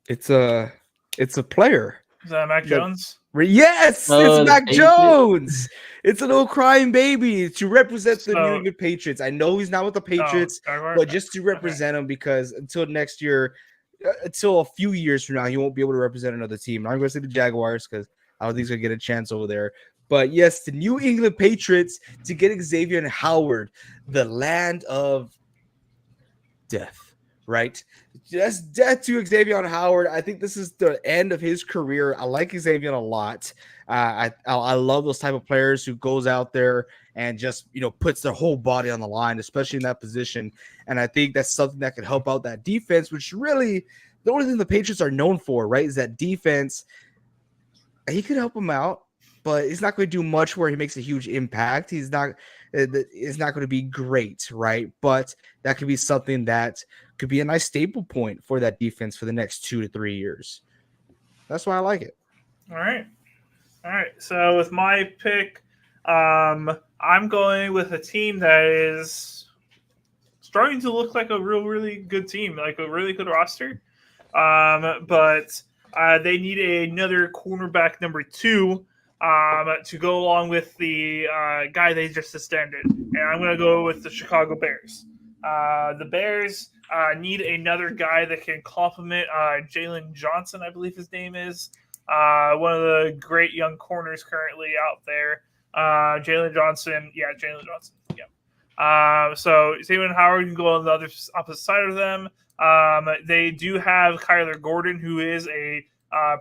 It's a player. Is that Mac Jones? Yes, it's Mac Jones. It's a little crying baby to represent the New England Patriots. I know he's not with the Patriots, but just to represent him because until next year, until a few years from now, he won't be able to represent another team. I'm going to say the Jaguars because I don't think he's going to get a chance over there. But yes, the New England Patriots to get Xavier Howard, the land of death, right? That's death to Xavier Howard. I think this is the end of his career. I like Xavier a lot. I love those type of players who goes out there and just puts their whole body on the line, especially in that position. And I think that's something that could help out that defense, which really the only thing the Patriots are known for, right, is that defense. He could help them out, but he's not going to do much where he makes a huge impact. It's not going to be great, right? But that could be something that could be a nice staple point for that defense for the next 2 to 3 years. That's why I like it. All right. So with my pick, I'm going with a team that is starting to look like a really good team, like a really good roster. But they need another cornerback number 2 to go along with the guy they just extended. And I'm going to go with the Chicago Bears. The Bears need another guy that can complement Jalen Johnson, I believe his name is. One of the great young corners currently out there. Jalen Johnson. Yeah, Jalen Johnson. Yeah. So Xavier Howard can go on the opposite side of them. They do have Kyler Gordon, who is a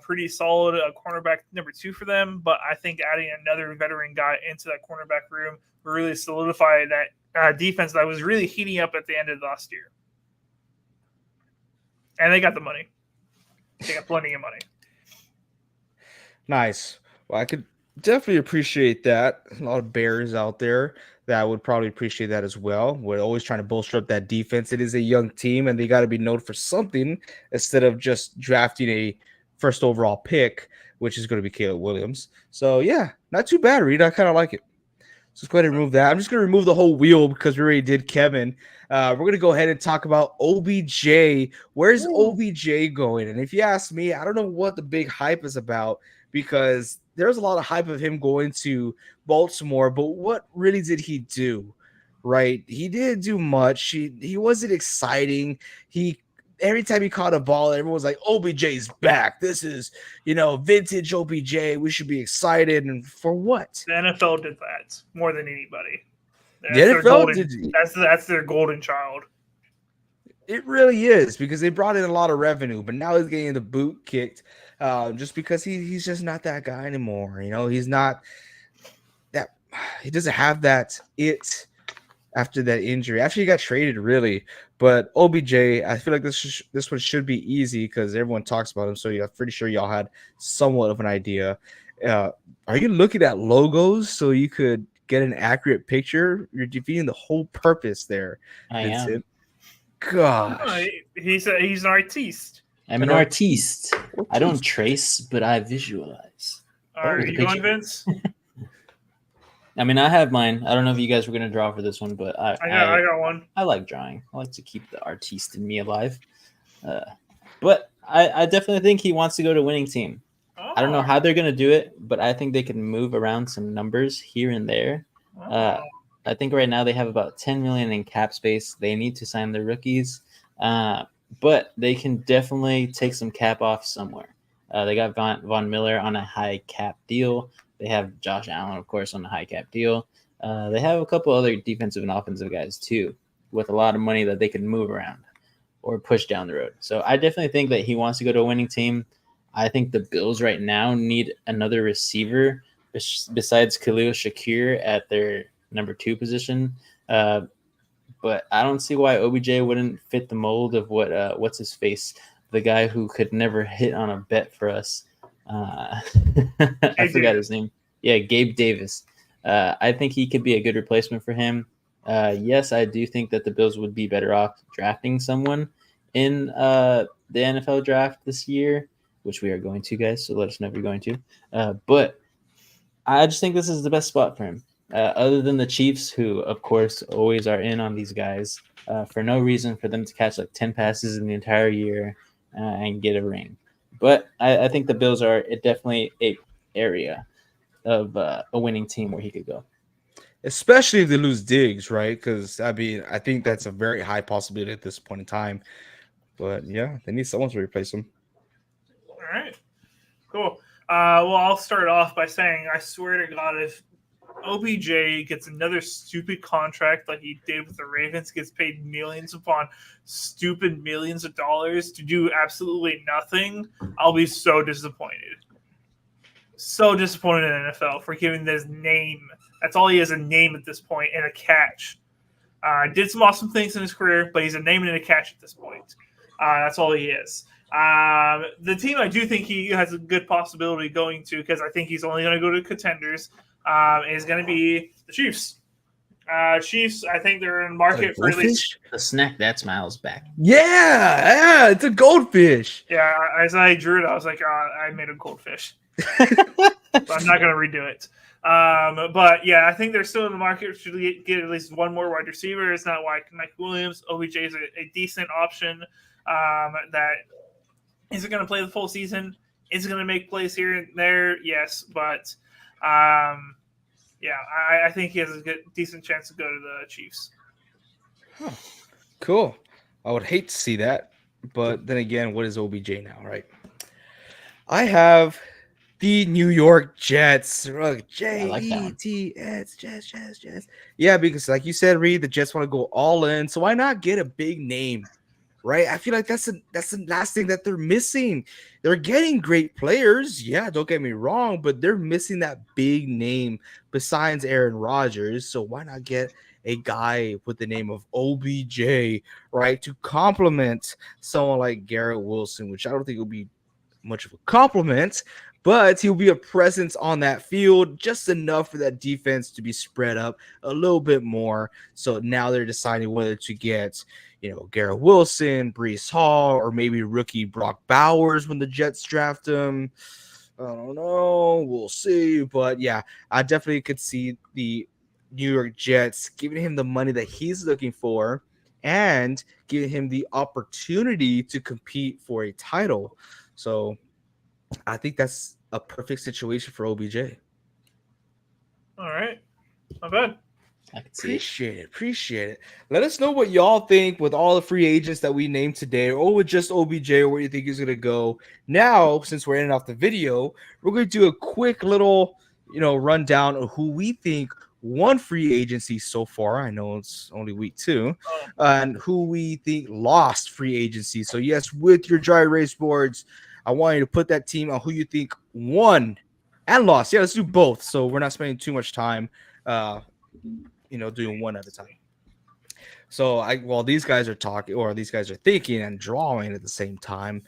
pretty solid cornerback number 2 for them. But I think adding another veteran guy into that cornerback room will really solidify that defense that was really heating up at the end of last year. And they got the money. They got plenty of money. Nice. Well, I could definitely appreciate that. A lot of Bears out there that would probably appreciate that as well. We're always trying to bolster up that defense. It is a young team, and they got to be known for something instead of just drafting a first overall pick, which is going to be Caleb Williams. So, yeah, not too bad, Reed. I kind of like it. So let's go ahead and remove that. I'm just going to remove the whole wheel because we already did Kevin. We're going to go ahead and talk about OBJ. Where's OBJ going? And if you ask me, I don't know what the big hype is about because there's a lot of hype of him going to Baltimore, but what really did he do? Right? He didn't do much. He wasn't exciting. Every time he caught a ball, everyone's like, OBJ's back. This is, vintage OBJ. We should be excited. And for what? The NFL did that more than anybody. The NFL did. That's their golden child. It really is because they brought in a lot of revenue, but now he's getting the boot kicked just because he's just not that guy anymore. He's not that. He doesn't have that it after that injury. After he got traded, really. But OBJ, I feel like this one should be easy because everyone talks about him. So I'm pretty sure y'all had somewhat of an idea. Are you looking at logos so you could get an accurate picture? You're defeating the whole purpose there. I am. Gosh. He's an artiste. I'm an artiste. I don't trace, but I visualize. Are you going, Vince? I mean, I have mine. I don't know if you guys were going to draw for this one, but I got one. I like drawing. I like to keep the artiste in me alive. But I definitely think he wants to go to a winning team. I don't know how they're going to do it, but I think they can move around some numbers here and there. I think right now they have about 10 million in cap space. They need to sign their rookies, but they can definitely take some cap off somewhere. They got Von Miller on a high cap deal. They have Josh Allen, of course, on a high cap deal. They have a couple other defensive and offensive guys too, with a lot of money that they can move around or push down the road. So I definitely think that he wants to go to a winning team. I think the Bills right now need another receiver besides Khalil Shakir at their number 2 position. But I don't see why OBJ wouldn't fit the mold of what's his face, the guy who could never hit on a bet for us. I forgot his name. Yeah, Gabe Davis. I think he could be a good replacement for him. Yes, I do think that the Bills would be better off drafting someone in the NFL draft this year, which we are going to, guys. So let us know if you're going to. But I just think this is the best spot for him. Other than the Chiefs, who, of course, always are in on these guys for no reason for them to catch like 10 passes in the entire year and get a ring. But I think the Bills are definitely an area of a winning team where he could go. Especially if they lose Diggs, right? Because, I think that's a very high possibility at this point in time. But, yeah, they need someone to replace him. All right. Cool. Well, I'll start off by saying I swear to God, if OBJ gets another stupid contract like he did with the Ravens, gets paid millions upon stupid millions of dollars to do absolutely nothing, I'll be so disappointed. So disappointed in the NFL for giving this name. That's all he has, a name at this point and a catch. Did some awesome things in his career, but he's a name and a catch at this point. That's all he is. The team I do think he has a good possibility going to, because I think he's only going to go to contenders, is going to be the Chiefs. Chiefs, I think they're in market for at least the snack that smiles back. Yeah, it's a goldfish. Yeah, as I drew it, I was like, I made a goldfish. But I'm not going to redo it. But yeah, I think they're still in the market to get at least one more wide receiver. It's not like Mike Williams. OBJ is a decent option that isn't going to play the full season. Is going to make plays here and there, yes, but yeah, I think he has a decent chance to go to the Chiefs. Huh. Cool. I would hate to see that, but then again, what is OBJ now, right? I have the New York Jets. Look, I like that one. Jets, Jets. Yeah, because like you said, Reed, the Jets want to go all in. So why not get a big name? Right? I feel like that's the last thing that they're missing. They're getting great players. Yeah, don't get me wrong, but they're missing that big name besides Aaron Rodgers. So why not get a guy with the name of OBJ, right, to complement someone like Garrett Wilson, which I don't think will be much of a compliment, but he'll be a presence on that field, just enough for that defense to be spread up a little bit more. So now they're deciding whether to get, Garrett Wilson, Brees Hall, or maybe rookie Brock Bowers when the Jets draft him. I don't know. We'll see. But yeah, I definitely could see the New York Jets giving him the money that he's looking for and giving him the opportunity to compete for a title. So I think that's a perfect situation for OBJ. All right, not bad. I can see it. Appreciate it. Let us know what y'all think with all the free agents that we named today, or with just OBJ, or where you think he's gonna go. Now, since we're ending off the video, we're gonna do a quick little, rundown of who we think won free agency so far. I know it's only week 2, and who we think lost free agency. So yes, with your dry erase boards, I want you to put that team on who you think won and lost. Yeah, let's do both. So we're not spending too much time. Doing one at a time. So while these guys are talking, or these guys are thinking and drawing at the same time,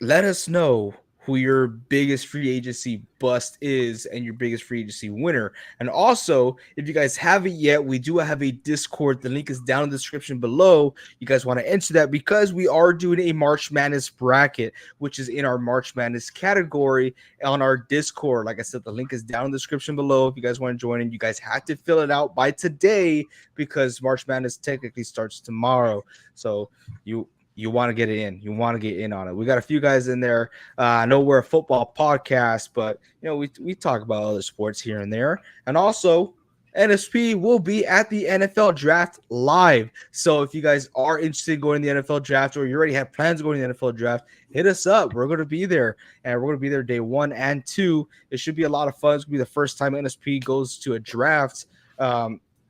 let us know who your biggest free agency bust is and your biggest free agency winner. And also, if you guys haven't yet, we do have a Discord. The link is down in the description below. You guys want to enter that because we are doing a March Madness bracket, which is in our March Madness category on our Discord. Like I said, the link is down in the description below. If you guys want to join in, you guys have to fill it out by today because March Madness technically starts tomorrow. So you want to get it in. You want to get in on it. We got a few guys in there. I know we're a football podcast, but we talk about other sports here and there. And also, NSP will be at the NFL draft live. So if you guys are interested in going to the NFL draft, or you already have plans of going to the NFL draft, hit us up. We're going to be there, and we're going to be there day 1 and 2. It should be a lot of fun. It's going to be the first time NSP goes to a draft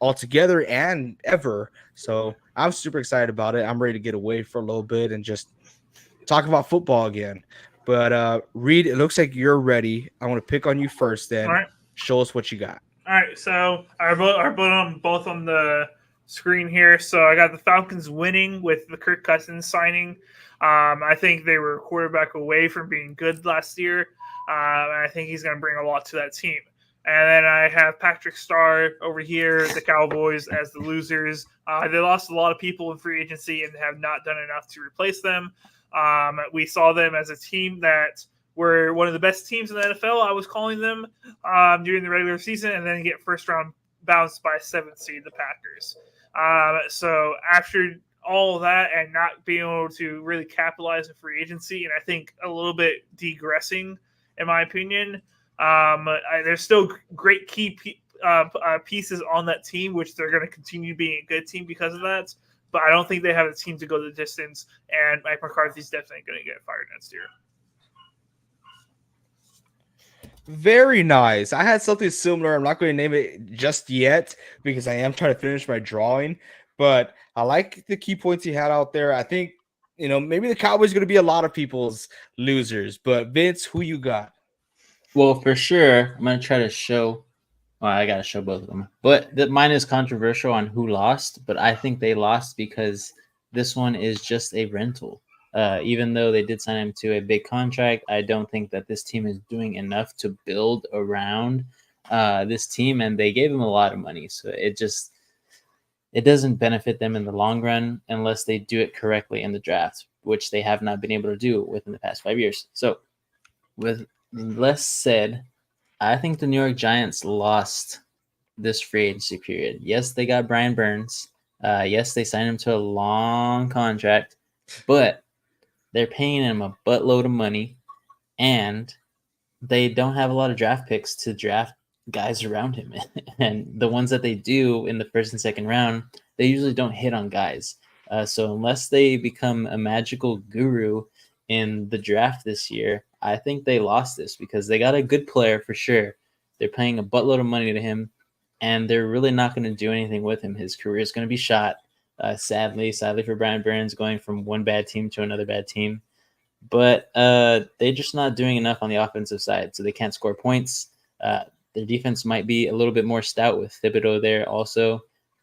altogether and ever. So I'm super excited about it. I'm ready to get away for a little bit and just talk about football again. But Reed, it looks like you're ready. I want to pick on you first. Then All right. Show us what you got. All right, so I both on the screen here. So I got the Falcons winning with the Kirk Cousins signing. I think they were a quarterback away from being good last year. And I think he's going to bring a lot to that team. And then I have Patrick Starr over here, the Cowboys, as the losers. They lost a lot of people in free agency and have not done enough to replace them. We saw them as a team that were one of the best teams in the NFL. I was calling them during the regular season, and then get first round bounced by 7th seed, the Packers. So after all of that and not being able to really capitalize in free agency, and I think a little bit degressing, in my opinion, there's still great key pieces on that team, which they're going to continue being a good team because of that. But I don't think they have a team to go the distance, and Mike McCarthy's definitely going to get fired next year. Very nice. I had something similar. I'm not going to name it just yet because I am trying to finish my drawing, but I like the key points you had out there. I think, maybe the Cowboys are going to be a lot of people's losers, but Vince, who you got? Well, for sure, I'm going to try to show. Well, I got to show both of them. But mine is controversial on who lost, but I think they lost because this one is just a rental. Even though they did sign him to a big contract, I don't think that this team is doing enough to build around this team, and they gave him a lot of money. So it doesn't benefit them in the long run unless they do it correctly in the draft, which they have not been able to do within the past 5 years. So with less said, I think the New York Giants lost this free agency period. Yes, they got Brian Burns. Yes, they signed him to a long contract, but they're paying him a buttload of money, and they don't have a lot of draft picks to draft guys around him. And the ones that they do in the first and second round, they usually don't hit on guys. So unless they become a magical guru in the draft this year, I think they lost this because they got a good player for sure. They're paying a buttload of money to him, and they're really not going to do anything with him. His career is going to be shot. Sadly for Brian Burns, going from one bad team to another bad team. But they're just not doing enough on the offensive side, so they can't score points. Their defense might be a little bit more stout with Thibodeau there also,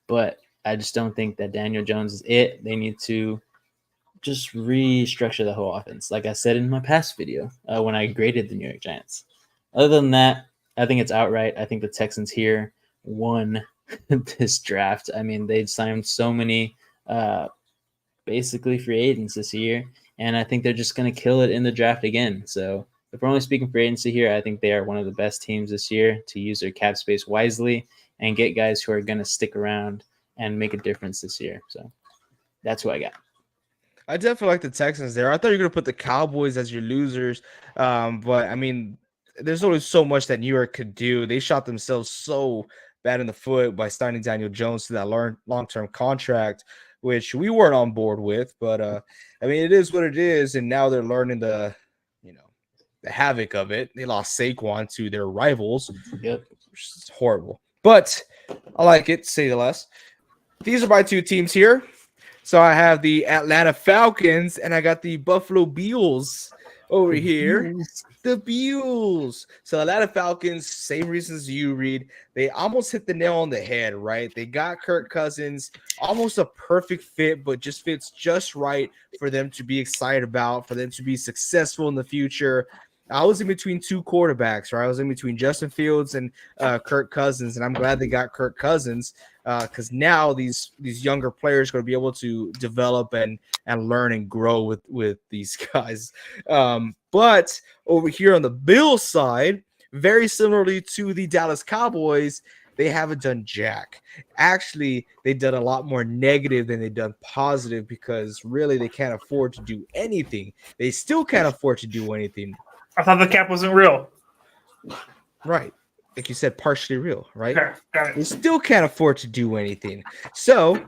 but I just don't think that Daniel Jones is it. They need to just restructure the whole offense, like I said in my past video when I graded the New York Giants. Other than that, I think it's outright. I think the Texans here won this draft. I mean, they'd signed so many basically free agents this year, and I think they're just going to kill it in the draft again. So if we're only speaking free agency here, I think they are one of the best teams this year to use their cap space wisely and get guys who are going to stick around and make a difference this year. So that's what I got. I definitely like the Texans there. I thought you were going to put the Cowboys as your losers. But I mean, there's only so much that New York could do. They shot themselves so bad in the foot by signing Daniel Jones to that long-term contract, which we weren't on board with. But I mean, it is what it is. And now they're learning the havoc of it. They lost Saquon to their rivals. Yep. Which is horrible. But I like it, to say the least. These are my two teams here. So I have the Atlanta Falcons and I got the Buffalo Bills over here. The Bills. So Atlanta Falcons, same reasons you, Reed. They almost hit the nail on the head, right? They got Kirk Cousins, almost a perfect fit, but just fits just right for them to be excited about, for them to be successful in the future. I was in between two quarterbacks, right? I was in between Justin Fields and Kirk Cousins, and I'm glad they got Kirk Cousins because now these younger players are going to be able to develop and learn and grow with these guys. But over here on the Bills side, very similarly to the Dallas Cowboys, they haven't done jack. Actually, they've done a lot more negative than they've done positive because really they can't afford to do anything. They still can't afford to do anything. I thought the cap wasn't real. Right. Like you said, partially real, right? Okay, got They it. still can't afford to do anything. So,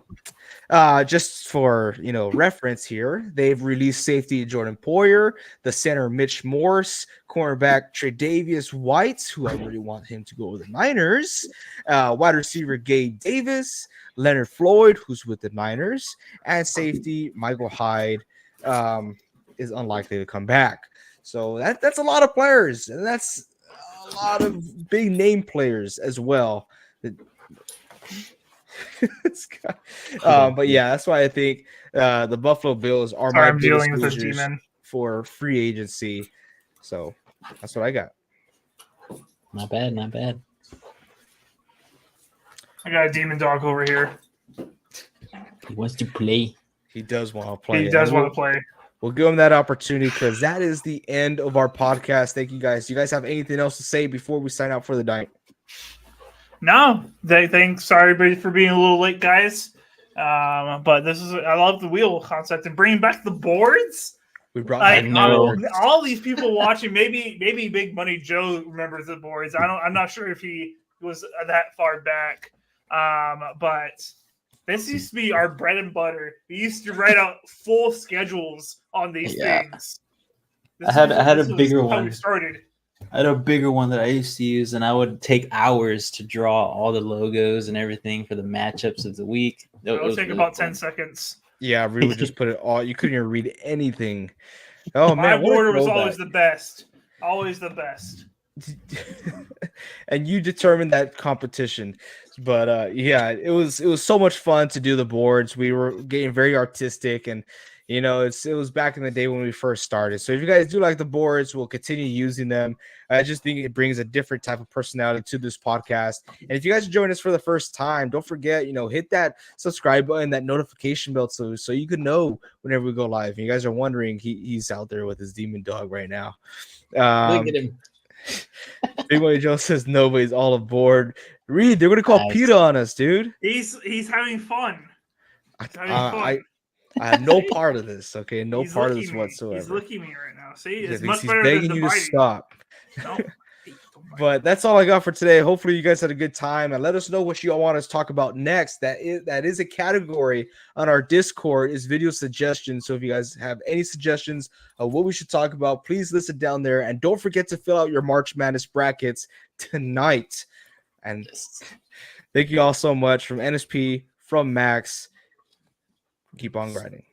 just for reference here, they've released safety Jordan Poyer, the center Mitch Morse, cornerback Tre'Davious White, who I really want him to go with the Niners, wide receiver Gabe Davis, Leonard Floyd, who's with the Niners, and safety Michael Hyde is unlikely to come back. So that's a lot of players, and that's a lot of big name players as well. But yeah, that's why I think the Buffalo Bills are my I'm biggest dealing with this losers demon. for free agency. So that's what I got. Not bad. I got a demon dog over here. He wants to play. He does want to play. He does want to play. We'll give him that opportunity because that is the end of our podcast. Thank you guys. Do you guys have anything else to say before we sign out for the night? No, thanks. Sorry everybody for being a little late, guys. But I love the wheel concept and bringing back the boards. We brought back all these people watching. Maybe Big Money Joe remembers the boards. I'm not sure if he was that far back. But this used to be our bread and butter. We used to write out full schedules on these things. I had a bigger one. How we started. I had a bigger one that I used to use, and I would take hours to draw all the logos and everything for the matchups of the week. It would take about 10 seconds. Yeah, we would just put it all. You couldn't even read anything. Oh My man, border was always the best. Always the best. And you determined that competition. But yeah, it was so much fun to do the boards. We were getting very artistic, and it was back in the day when we first started. So if you guys do like the boards, we'll continue using them. I just think it brings a different type of personality to this podcast. And if you guys are joining us for the first time, don't forget, hit that subscribe button, that notification bell, so you can know whenever we go live. And you guys are wondering, he's out there with his demon dog right now. Look at him. Big Boy Joe says nobody's all aboard. Reed, they're gonna call PETA on us, dude. He's having fun. I have no part of this. Okay, no He's part of this whatsoever. He's looking at me right now. See, it's he's much better begging than you the to biting. stop. No, hey, don't But that's all I got for today. Hopefully you guys had a good time, and let us know what you all want us to talk about next. That is a category on our Discord, is video suggestions. So if you guys have any suggestions of what we should talk about, please list it down there. And don't forget to fill out your March Madness brackets tonight. And thank you all so much. From NSP, from Max, keep on grinding.